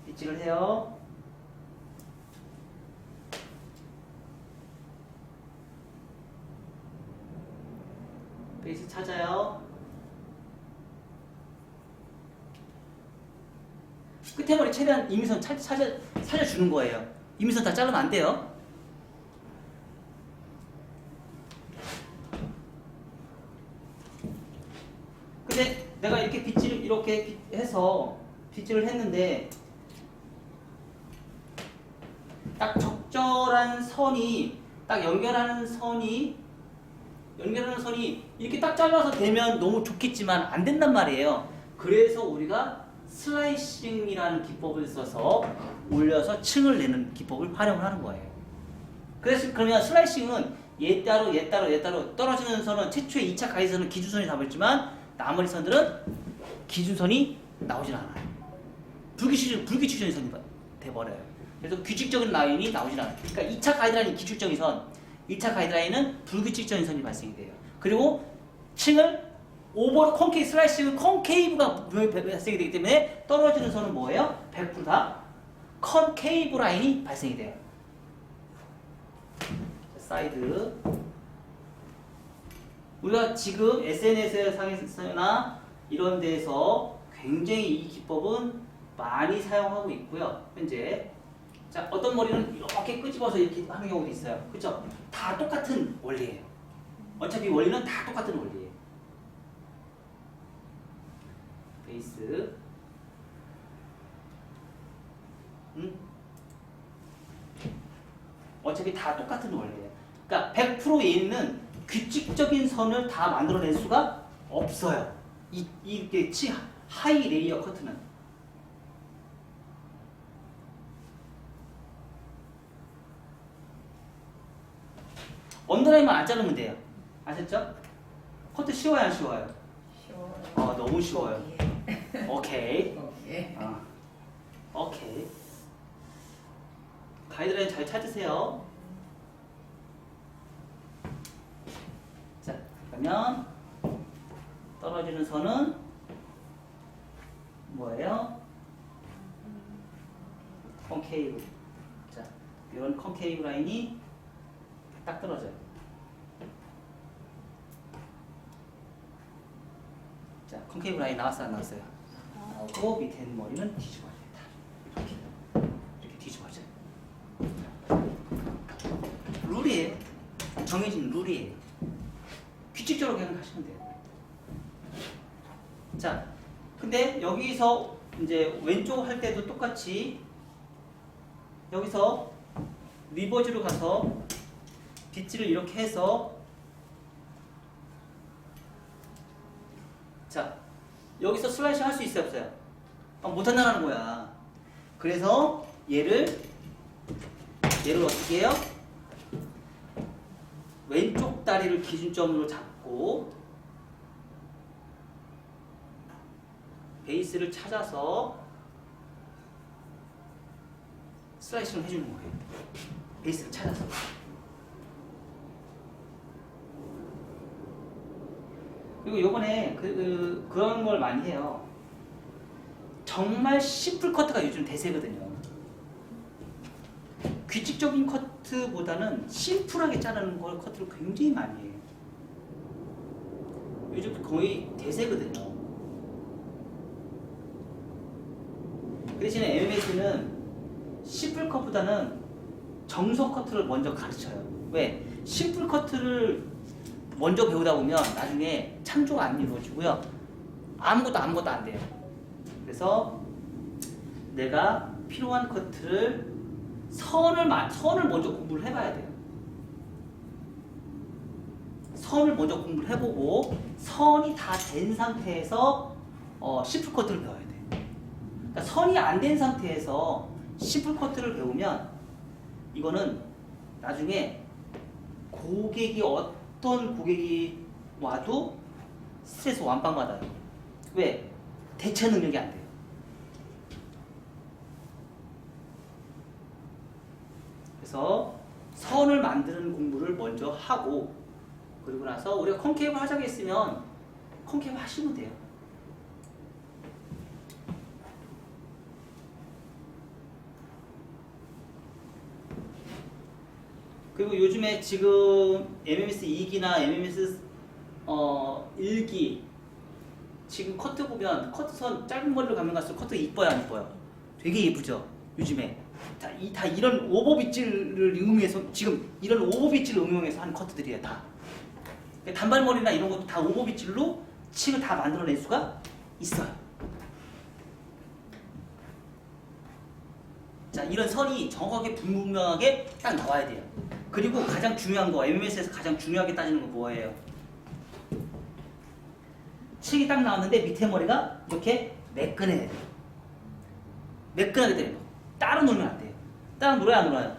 빗질을 해요. 베이스 찾아요. 끝에 머리 최대한 이미선 살려주는 거예요. 이미선 다 자르면 안 돼요. 근데 내가 이렇게 빗질을 이렇게 해서 빗질을 했는데 딱 적절한 선이 딱 연결하는 선이 이렇게 딱 잘라서 되면 너무 좋겠지만 안 된단 말이에요. 그래서 우리가 슬라이싱이라는 기법을 써서 올려서 층을 내는 기법을 활용을 하는 거예요. 그래서 그러면 슬라이싱은 얘 따로 떨어지는 선은 최초의 2차 가이드선은 기준선이 잡았지만 나머지 선들은 기준선이 나오질 않아요. 불규칙적인 선이 돼버려요. 그래서 규칙적인 라인이 나오질 않아요. 그러니까 2차 가이드라인이 규칙적인 선, 2차 가이드라인은 불규칙적인 선이 발생이 돼요. 그리고 층을 오버로 콘케이브 슬라이싱은 콘케이브가 발생이 되기 때문에 떨어지는 선은 뭐예요? 100% 다 컨케이브 라인이 발생이 돼요. 사이드. 우리가 지금 SNS상에서나 이런 데서 굉장히 이 기법은 많이 사용하고 있고요. 현재. 자, 어떤 머리는 이렇게 끄집어서 이렇게 하는 경우도 있어요. 그쵸? 다 똑같은 원리예요. 어차피 원리는 다 똑같은 원리예요. 베이스. 어차피 다 똑같은 원리예요. 그러니까 100% 얘는 규칙적인 선을 다 만들어낼 수가 없어요. 이게 하이 레이어 커트는. 언더라인만 안 자르면 돼요. 아셨죠? 커트 쉬워요, 안 쉬워요? 쉬워요. 너무 쉬워요. 오케이. 예. 오케이. 가이드라인 잘 찾으세요. 자, 그러면 떨어지는 선은 뭐예요? 콘케이브. 자, 이런 콘케이브 라인이 딱 떨어져요. 자, 콘케이브 라인 나왔어요, 안 나왔어요? 나오고 밑에 있는 머리는 뒤집어야 된다. 이렇게 뒤집어져요. 룰이에요. 정해진 룰이에요. 규칙적으로 그냥 하시면 돼요. 자, 근데 여기서 이제 왼쪽 할 때도 똑같이 여기서 리버즈로 가서 빗질을 이렇게 해서 자, 여기서 슬라이싱 할 수 있어요, 없어요? 못한다는 거야. 그래서 얘를 어떻게 해요? 왼쪽 다리를 기준점으로 잡고 베이스를 찾아서 슬라이싱을 해주는 거예요. 베이스를 찾아서. 그리고 요번에 그런 걸 많이 해요. 정말 심플 커트가 요즘 대세거든요. 규칙적인 커트보다는 심플하게 자르는 걸 커트를 굉장히 많이 해요. 요즘 거의 대세거든요. 그 대신에 MMS는 심플 컷보다는 정석 커트를 먼저 가르쳐요. 왜? 심플 커트를 먼저 배우다 보면 나중에 참조가 안 이루어지고요. 아무것도 안 돼요. 그래서 내가 필요한 커트를 선을 먼저 공부를 해봐야 돼요. 선을 먼저 공부를 해보고 선이 다 된 상태에서 심플 커트를 배워야 돼요. 그러니까 선이 안 된 상태에서 심플 커트를 배우면 이거는 나중에 어떤 고객이 와도 스트레스 완빵 받아요. 왜? 대처 능력이 안 돼요. 그래서 선을 만드는 공부를 먼저 하고 그리고 나서 우리가 컨케이브 하자고 했으면 컨케이브 하시면 돼요. 그리고 요즘에 지금 MMS 2기나 MMS 1기 지금 커트 보면 커트선 짧은 머리로 가면 갈수록 커트 이뻐요 안 이뻐요? 되게 예쁘죠 요즘에. 다 이런 오버빗질을 응용해서 지금 이런 오버빗질을 응용해서 한 커트들이에요 다. 단발머리나 이런 것도 다 오버빗질로 층을 다 만들어낼 수가 있어요. 자, 이런 선이 정확하게 분명하게 딱 나와야 돼요. 그리고 가장 중요한 거, MMS에서 가장 중요하게 따지는 거 뭐예요? 층이 딱 나왔는데 밑에 머리가 이렇게 매끈해야 돼요. 매끈하게 돼요. 따로 놀면 안 돼요. 따로 놀아요, 안 놀아요?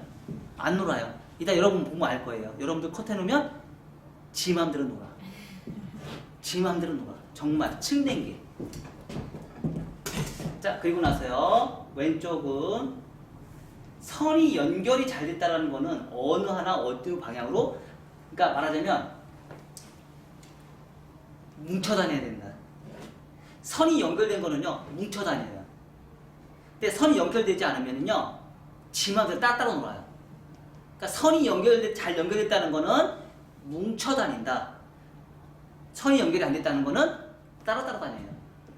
안 놀아요. 이따 여러분 보면 알 거예요. 여러분들 컷 해놓으면 지 맘대로 놀아. 지 맘대로 놀아. 정말 층낸 게. 자, 그리고 나서요. 왼쪽은 선이 연결이 잘 됐다는 거는 어느 하나 어느 방향으로, 그러니까 말하자면 뭉쳐 다녀야 된다. 선이 연결된 거는요, 뭉쳐 다녀요. 근데 선이 연결되지 않으면요, 지 맘대로 따로 놀아요. 그러니까 선이 잘 연결됐다는 거는 뭉쳐 다닌다. 선이 연결이 안 됐다는 거는 따로 다녀요.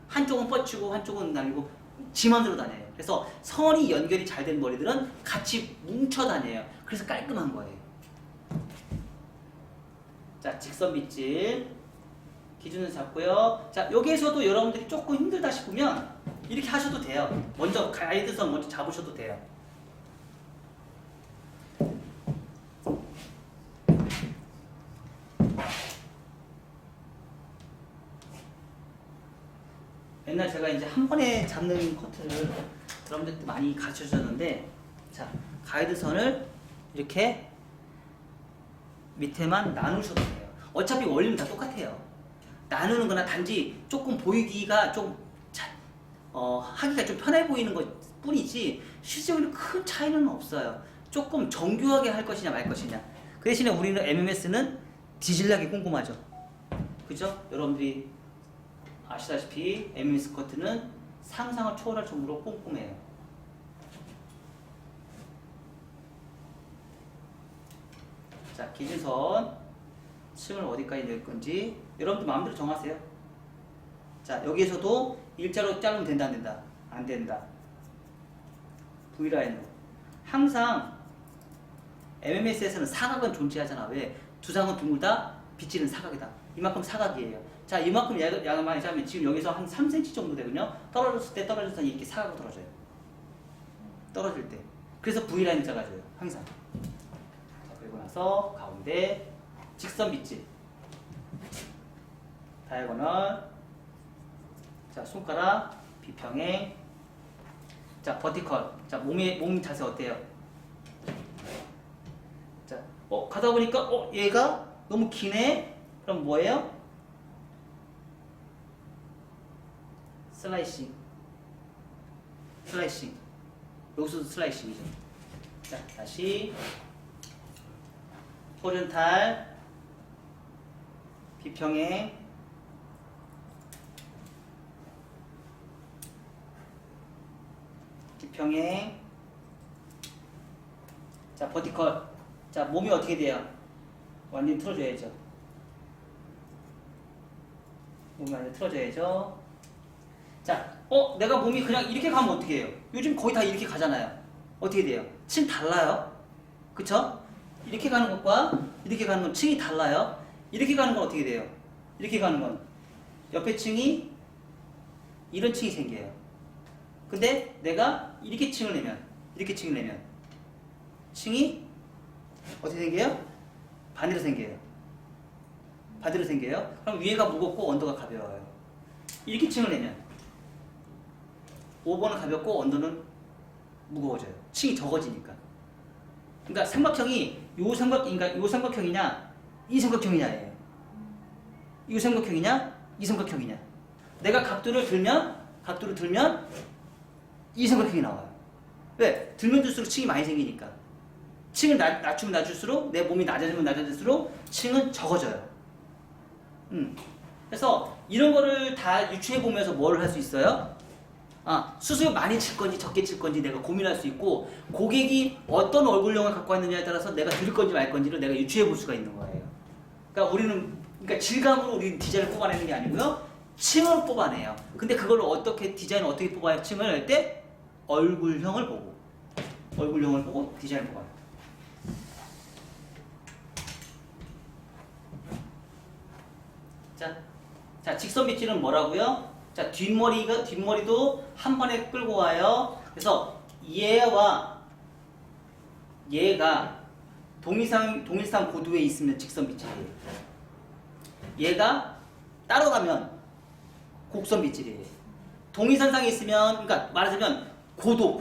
한쪽은 뻗치고 한쪽은 날리고 지 맘대로 다녀요. 그래서 선이 연결이 잘 된 머리들은 같이 뭉쳐 다녀요. 그래서 깔끔한 거예요. 자, 직선 빗질 기준을 잡고요. 자, 여기에서도 여러분들이 조금 힘들다 싶으면 이렇게 하셔도 돼요. 먼저 가이드선 먼저 잡으셔도 돼요. 옛날 제가 이제 한 번에 잡는 커트를 여러분들 많이 가르쳐 주셨는데, 자, 가이드선을 이렇게 밑에만 나누셔도 돼요. 어차피 원리는 다 똑같아요. 나누는 거나 단지 조금 보이기가 하기가 좀 편해 보이는 것 뿐이지 실질적으로 큰 차이는 없어요. 조금 정교하게 할 것이냐 말 것이냐. 그 대신에 우리는 MMS는 디질나게 꼼꼼하죠. 그죠? 여러분들이 아시다시피 MMS 커트는 상상을 초월할 정도로 꼼꼼해요. 자, 기준선 층을 어디까지 낼 건지 여러분들 마음대로 정하세요. 자, 여기에서도 일자로 자르면 된다 안 된다? 안 된다. V라인으로. 항상 MMS에서는 사각은 존재하잖아. 왜? 두 상은 동물 다 빗질은 사각이다. 이만큼 사각이에요. 자, 이만큼 양만 하면 지금 여기서 한 3cm 정도 되거든요. 떨어졌을 때 떨어질 때 이렇게 사각으로 떨어져요. 떨어질 때. 그래서 V라인을 짜가줘요. 항상. 자, 그리고 나서 가운데 직선 빗질. 다이아고널. 자, 손가락 비평행. 자, 버티컬. 자, 몸 자세 어때요? 자, 가다 보니까 얘가 너무 기네. 그럼 뭐예요? 슬라이싱. 여기서도 슬라이싱이죠. 자, 다시 호rizontal 비평행. 자, 버티컬. 자, 몸이 어떻게 돼요? 완전히 틀어줘야죠. 몸이 완전히 틀어줘야죠. 자, 내가 몸이 그냥 이렇게 가면 어떻게 해요? 요즘 거의 다 이렇게 가잖아요. 어떻게 돼요? 층 달라요. 그쵸? 이렇게 가는 것과 이렇게 가는 건 층이 달라요. 이렇게 가는 건 어떻게 돼요? 이렇게 가는 건 옆에 층이 이런 층이 생겨요. 근데 내가 이렇게 층을 내면 층이 어떻게 생겨요? 반대로 생겨요. 그럼 위에가 무겁고 언더가 가벼워요. 이렇게 층을 내면 5번은 가볍고 언더는 무거워져요. 층이 적어지니까. 그러니까 삼각형이 요 삼각형이냐 이 삼각형이냐예요. 이 삼각형이냐 이 삼각형이냐. 내가 각도를 들면 이 삼각형이 나와요. 왜? 들면 들수록 층이 많이 생기니까. 층을 낮추면 낮출수록 내 몸이 낮아지면 낮아질수록 층은 적어져요. 그래서 이런 거를 다 유추해 보면서 뭘 할 수 있어요? 수술 많이 칠 건지 적게 칠 건지 내가 고민할 수 있고, 고객이 어떤 얼굴형을 갖고 왔느냐에 따라서 내가 들을 건지 말 건지를 내가 유추해 볼 수가 있는 거예요. 그러니까 질감으로 우리 디자인을 뽑아내는 게 아니고요, 층을 뽑아내요. 근데 그걸 디자인을 어떻게 뽑아요? 층을 할 때 얼굴형을 보고 디자인을 뽑아요. 자, 직선 빗질은 뭐라고요? 자, 뒷머리도 한 번에 끌고 와요. 그래서 얘가 동일상 고도에 있으면 직선 빗질이에요. 얘가 따로 가면 곡선 빗질이에요. 동일선상에 있으면, 그러니까 말하자면 고도.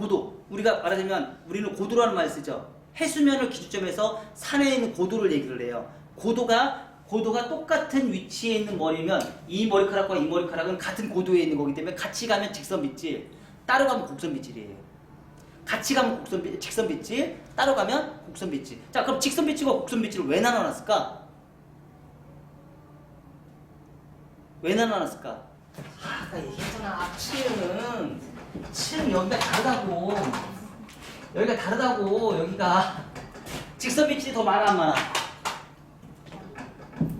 우리는 고도라는 말을 쓰죠. 해수면을 기준점에서 산에 있는 고도를 얘기를 해요. 고도가 똑같은 위치에 있는 머리면 이 머리카락과 이 머리카락은 같은 고도에 있는 거기 때문에 같이 가면 직선 빗질, 따로 가면 곡선 빗질이에요. 같이 가면 직선 빗질, 따로 가면 곡선 빗질. 자, 그럼 직선 빗질과 곡선 빗질을 왜 나눠놨을까? 아까 얘기했잖아. 층 여기가 다르다고. 여기가 직선 빗질이 더 많아 안 많아?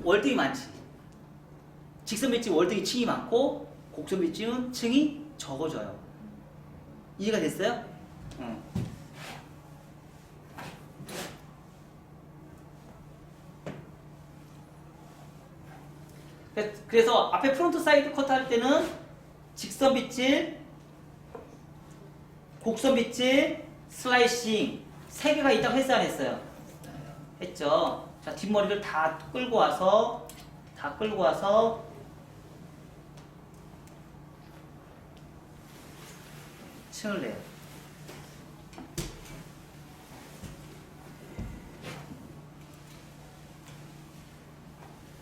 월등히 많지. 직선 빗질 월등히 층이 많고, 곡선 빗질은 층이 적어져요. 이해가 됐어요? 응. 그래서 앞에 프론트 사이드 커트 할 때는 직선 빗질, 곡선 빗질, 슬라이싱 3개가 있다고 했어요, 안 했어요? 했죠. 자, 뒷머리를 다 끌고 와서 층을 내요.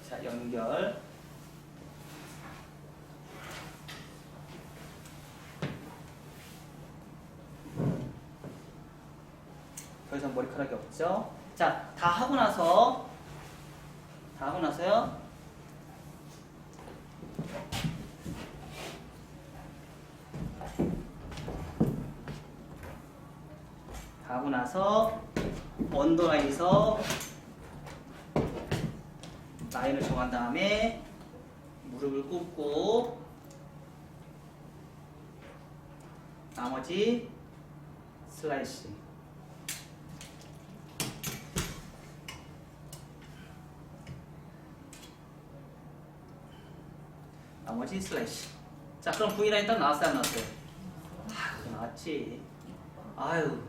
자, 연결. 더 이상 머리카락이 없죠? 자, 다 하고 나서요. 다 하고 나서 언더라인에서 라인을 정한 다음에 무릎을 꿇고 나머지 슬라이싱. 나머지 슬래시. 자, 그럼 V라인 딱 나왔어요, 안 나왔어요? 그거 나왔지. 아유,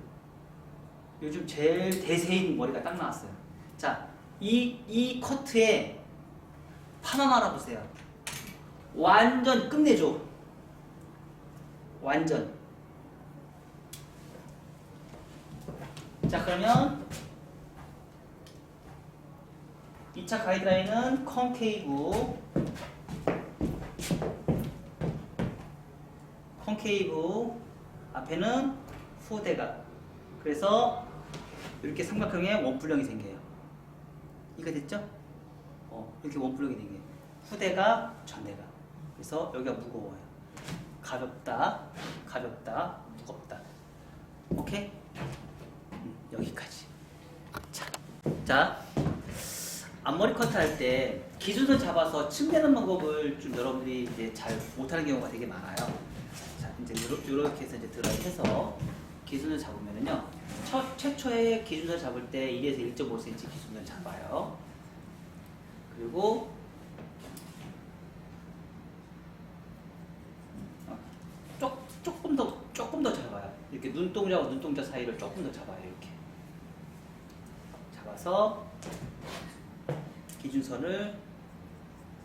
요즘 제일 대세인 머리가 딱 나왔어요. 자, 이 커트에 파마 말아보세요. 완전 끝내줘. 완전. 자, 그러면 2차 가이드라인은 콘케이브 앞에는 후대각. 그래서 이렇게 삼각형의 원뿔형이 생겨요. 이거 됐죠? 이렇게 원뿔형이 생겨요. 후대각, 전대각. 그래서 여기가 무거워요. 가볍다, 무겁다. 오케이? 여기까지. 자, 앞머리 커트 할 때 기준을 잡아서 층내는 방법을 좀 여러분들이 이제 잘 못하는 경우가 되게 많아요. 자, 이제 이렇게 해서 이제 드라이해서 기준을 잡으면은요, 최초의 기준을 잡을 때 1에서 1.5cm 기준을 잡아요. 그리고 조금 더 잡아요. 이렇게 눈동자와 눈동자 사이를 조금 더 잡아요. 이렇게 잡아서 기준선을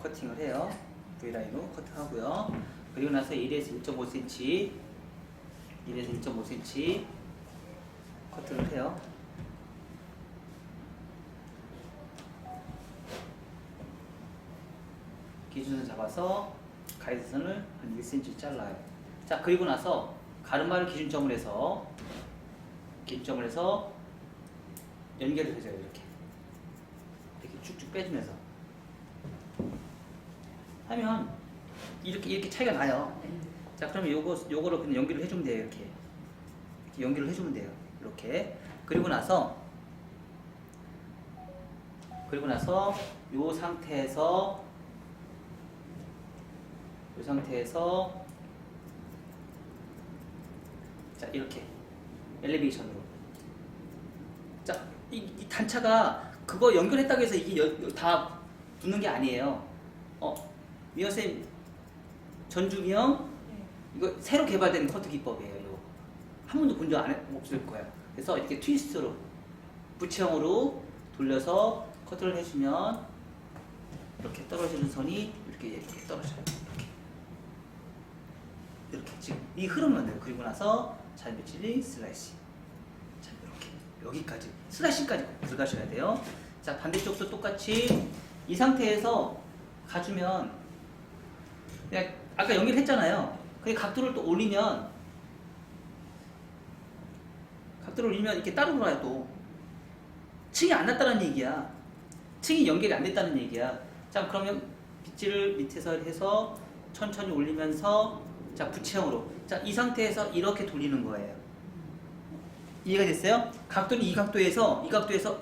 커팅을 해요. V라인으로 커트하고요. 그리고 나서 1에서 1.5cm 커트를 해요. 기준선 잡아서 가이드선을 한 1cm 잘라요. 자, 그리고 나서 가르마를 기준점을 해서 연결을 해줘요. 이렇게 쭉쭉 빼주면서 하면 이렇게 차이가 나요. 자, 그러면 요거를 그냥 연결을 해주면 돼요. 이렇게 연결을 해주면 돼요. 이렇게. 그리고 나서 요 상태에서 자, 이렇게 엘리베이션으로. 자, 이 단차가 그거 연결했다고 해서 이게 다 붙는 게 아니에요. 미연쌤, 전주미형 이거 새로 개발된 커트 기법이에요. 이거 한 번도 본 적 없을 거예요. 그래서 이렇게 트위스트로 부치형으로 돌려서 커트를 해주면 이렇게 떨어지는 선이 이렇게 떨어져요. 이렇게 지금 이 흐름만 돼요. 그리고 나서 잘배치리 슬라이시. 자, 이렇게 여기까지 슬라이시까지 들어가셔야 돼요. 자, 반대쪽도 똑같이 이 상태에서 가주면 그냥 아까 연결했잖아요. 그 각도를 또 올리면 이렇게 따로 돌아요. 또 층이 안 났다는 얘기야. 층이 연결이 안 됐다는 얘기야. 자, 그러면 빗질을 밑에서 해서 천천히 올리면서 자, 부채형으로. 자, 이 상태에서 이렇게 돌리는 거예요. 이해가 됐어요? 각도는 이 각도에서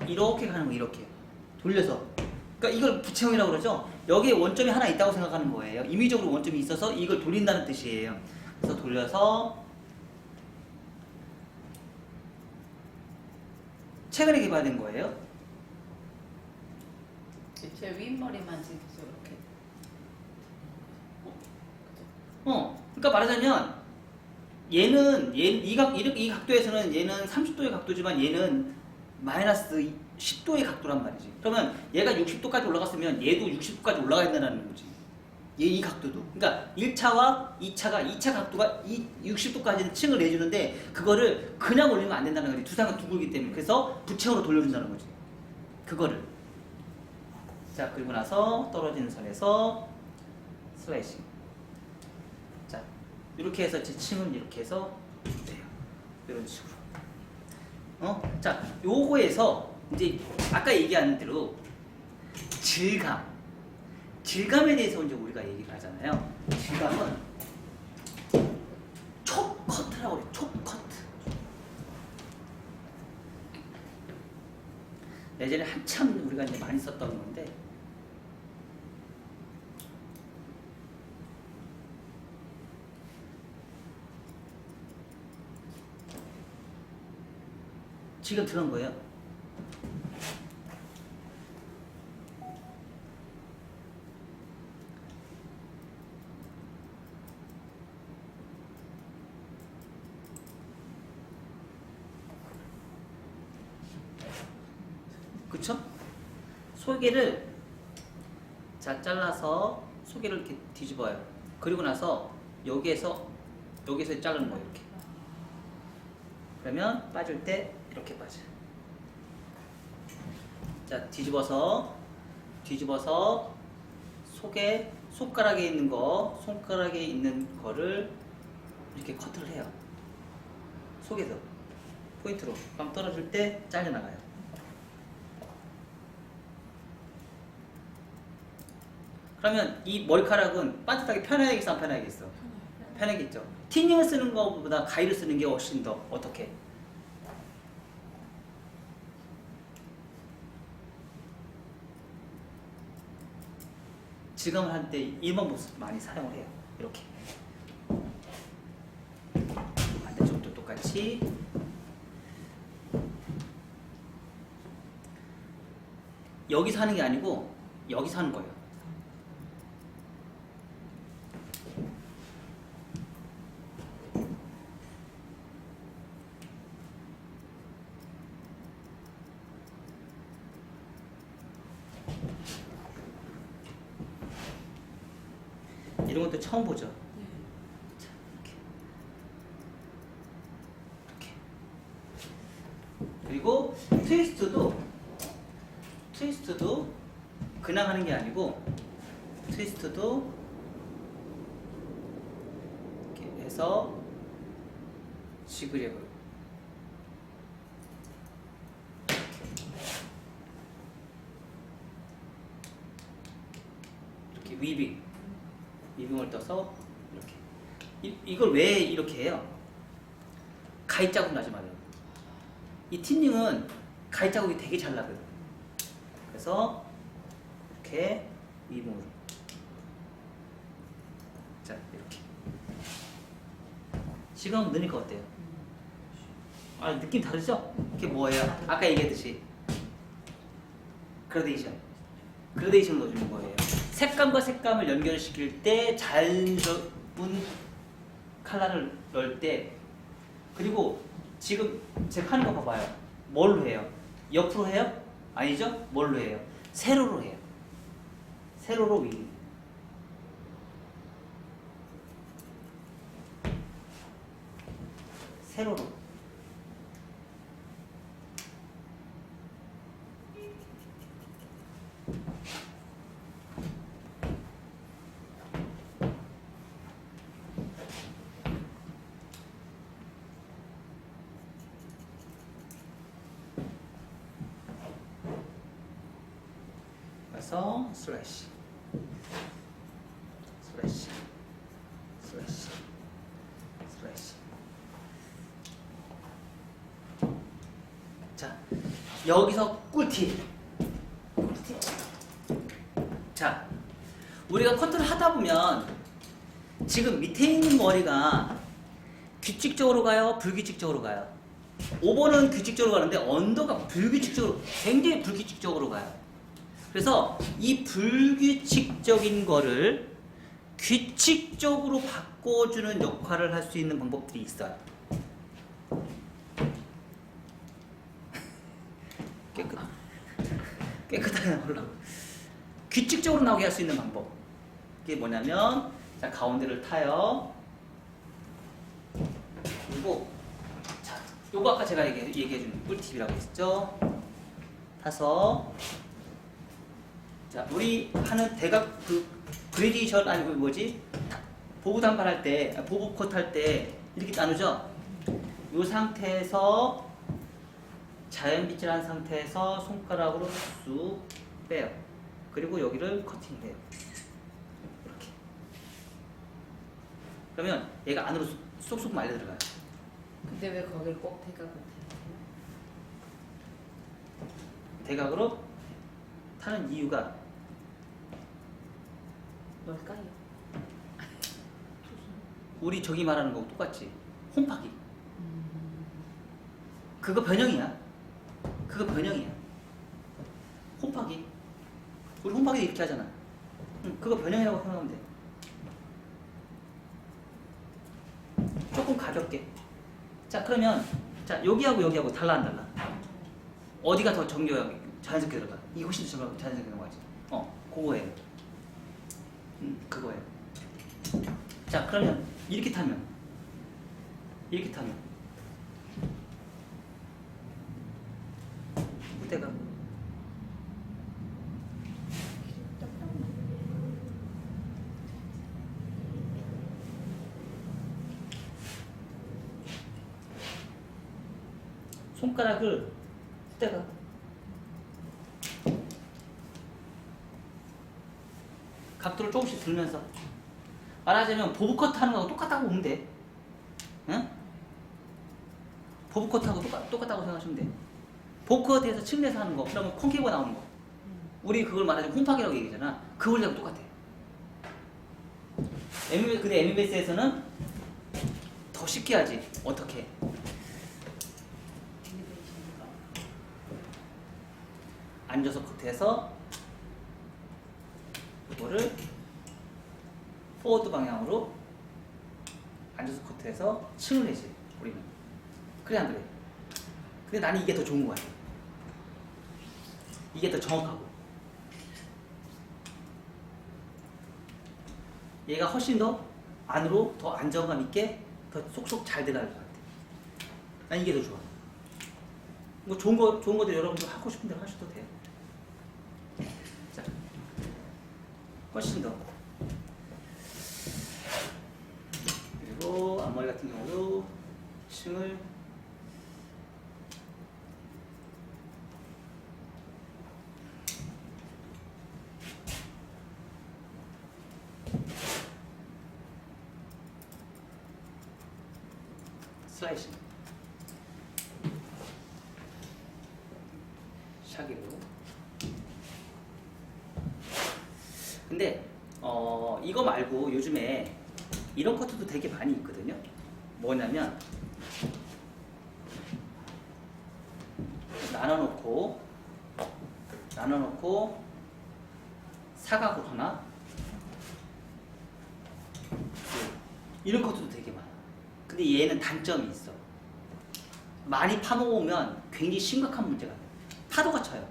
이렇게 가는 거예요. 이렇게 돌려서. 그러니까 이걸 부채형이라고 그러죠. 여기에 원점이 하나 있다고 생각하는 거예요. 임의적으로 원점이 있어서 이걸 돌린다는 뜻이에요. 그래서 돌려서 최근에 개발된 거예요. 제 윗머리만 지금 이렇게. 그러니까 말하자면 얘는 이 각도에서는 얘는 30도의 각도지만 얘는 마이너스 10도의 각도란 말이지. 그러면 얘가 60도까지 올라갔으면 얘도 60도까지 올라가야 된다는 거지. 이 각도도. 그러니까 1차와 2차 각도가 60도까지는 층을 내주는데 그거를 그냥 올리면 안 된다는 거지. 두상은 둥글기 때문에. 그래서 부채형으로 돌려준다는 거지. 그거를. 자, 그리고 나서 떨어지는 선에서 슬라이싱. 자, 이렇게 해서 제 층은 이렇게 해서 돼요. 이런 식으로. 자, 요거에서 이제 아까 얘기한 대로 질감에 대해서 이제 우리가 얘기를 하잖아요. 질감은 촉 커트라고 그래요. 촉 커트. 예전에 한참 우리가 이제 많이 썼던 건데 지금 들은 거예요. 그쵸? 소개를 자 잘라서 소개를 이렇게 뒤집어요. 그리고 나서 여기에서 자르는 거예요. 이렇게. 그러면 빠질 때 이렇게 빠져요. 자 뒤집어서 속에 손가락에 있는 거를 이렇게 커트를 해요. 속에서 포인트로 빵 떨어질 때 잘려나가요. 그러면 이 머리카락은 반듯하게 편해야겠어, 안 편해야겠어? 편하겠죠. 티닝을 쓰는 것보다 가위를 쓰는 게 훨씬 더 어떻게? 지금 할 때 이번 모습 많이 사용을 해요. 이렇게 반대쪽도 똑같이 여기서 하는 게 아니고 여기서 하는 거예요. 이런 것도 처음 보죠. 자, 이렇게. 그리고 트위스트도 그냥 하는 게 아니고 트위스트도 이렇게 해서 지그재그 이렇게 위빙을 떠서 이렇게 이걸 왜 이렇게 해요? 가위 자국 나지 말라고. 이 틴닝은 가위 자국이 되게 잘 나거든. 그래서 이렇게 위빙으로 자 이렇게 시간 느니까 어때요? 아 느낌 다르죠? 이게 뭐예요? 아까 얘기했듯이 그라데이션을 넣어주는 거예요. 색감과 색감을 연결시킬 때 자연스러운 컬러를 넣을 때 그리고 지금 제가 하는 거 봐봐요. 뭘로 해요? 옆으로 해요? 아니죠? 뭘로 해요? 세로로 해요. 세로로 위. 세로로. 그래서 슬래시 자 여기서 꿀팁 자 우리가 커트를 하다 보면 지금 밑에 있는 머리가 규칙적으로 가요? 불규칙적으로 가요? 5번은 규칙적으로 가는데 언더가 불규칙적으로 굉장히 불규칙적으로 가요. 그래서 이 불규칙적인 거를 규칙적으로 바꿔주는 역할을 할 수 있는 방법들이 있어요. 깨끗하게 나오려고. 규칙적으로 나오게 할 수 있는 방법. 그게 뭐냐면, 자, 가운데를 타요. 그리고, 자, 요거 아까 제가 얘기해준 꿀팁이라고 했죠. 타서, 자, 우리 하는 대각 그레디션 아니고 뭐지? 보부 단발 할 때, 보부 컷 할 때 이렇게 나누죠? 이 상태에서 자연 빗질한 상태에서 손가락으로 쑥 빼요. 그리고 여기를 커팅해요. 이렇게. 그러면 얘가 안으로 쏙쏙 말려 들어가요. 근데 왜 거길 꼭 대각으로 대각으로 타는 이유가 뭘까요? 우리 저기 말하는 거 똑같지? 홈파기. 그거 변형이야. 홈파기. 우리 홈파기 이렇게 하잖아. 그거 변형이라고 생각하면 돼. 조금 가볍게. 자, 그러면 자 여기하고 여기하고 달라 안 달라? 어디가 더 정교하게 자연스럽게 들어가. 이게 훨씬 더 자연스럽게 넘어가지. 그거예요. 그거예요. 자, 그러면 이렇게 타면 무대가 손가락을 무대가 각도를 조금씩 들면서 말하자면 보브컷 하는 거하고 똑같다고 보면 돼. 응? 보브컷하고 똑같다고 생각하시면 돼. 보브컷에서 층내서 하는 거, 그러면 콘케이브가 나오는 거. 우리 그걸 말하자면 홈팍이라고 얘기하잖아. 그 원리하고 똑같아. 근데 MMS에서는 더 쉽게 하지. 어떻게? 앉아서 컷해서 이거를 포워드 방향으로 앉아서 컷해서 층을 내지 우리는. 그래 안 그래? 근데 나는 이게 더 좋은 거야. 이게 더 정확하고 얘가 훨씬 더 안으로 더 안정감 있게 더 쏙쏙 잘 들어갈 것 같아. 난 이게 더 좋아. 뭐 좋은 거들 여러분들 하고 싶은 대로 하셔도 돼요. 자, 훨씬 더. 그리고 앞머리 같은 경우도 층을 슬라이싱 샤기로. 근데 이거 말고 요즘에 이런 커트도 되게 많이 있거든요. 뭐냐면 나눠놓고 사각으로 하나, 이런 커트도 되게 많아. 근데 얘는 단점이 있어. 많이 파먹으면 굉장히 심각한 문제가 돼요. 파도가 쳐요.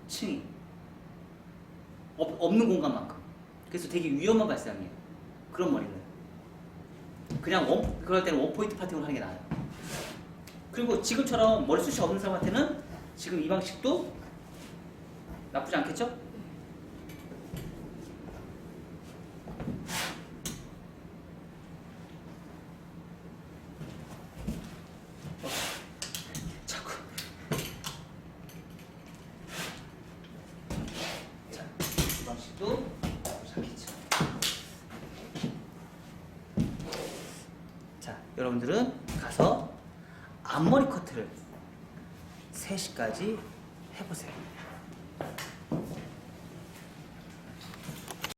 층이 없는 공간만큼. 그래서 되게 위험한 발상이에요. 그런 머리는 그냥 그럴 때는 원포인트 파팅으로 하는 게 나아요. 그리고 지금처럼 머리숱이 없는 사람한테는 지금 이 방식도 나쁘지 않겠죠? 자꾸. 자, 이 방식도 괜찮겠죠? 자, 여러분들은 가서 앞머리 커트를 3시까지 해보세요.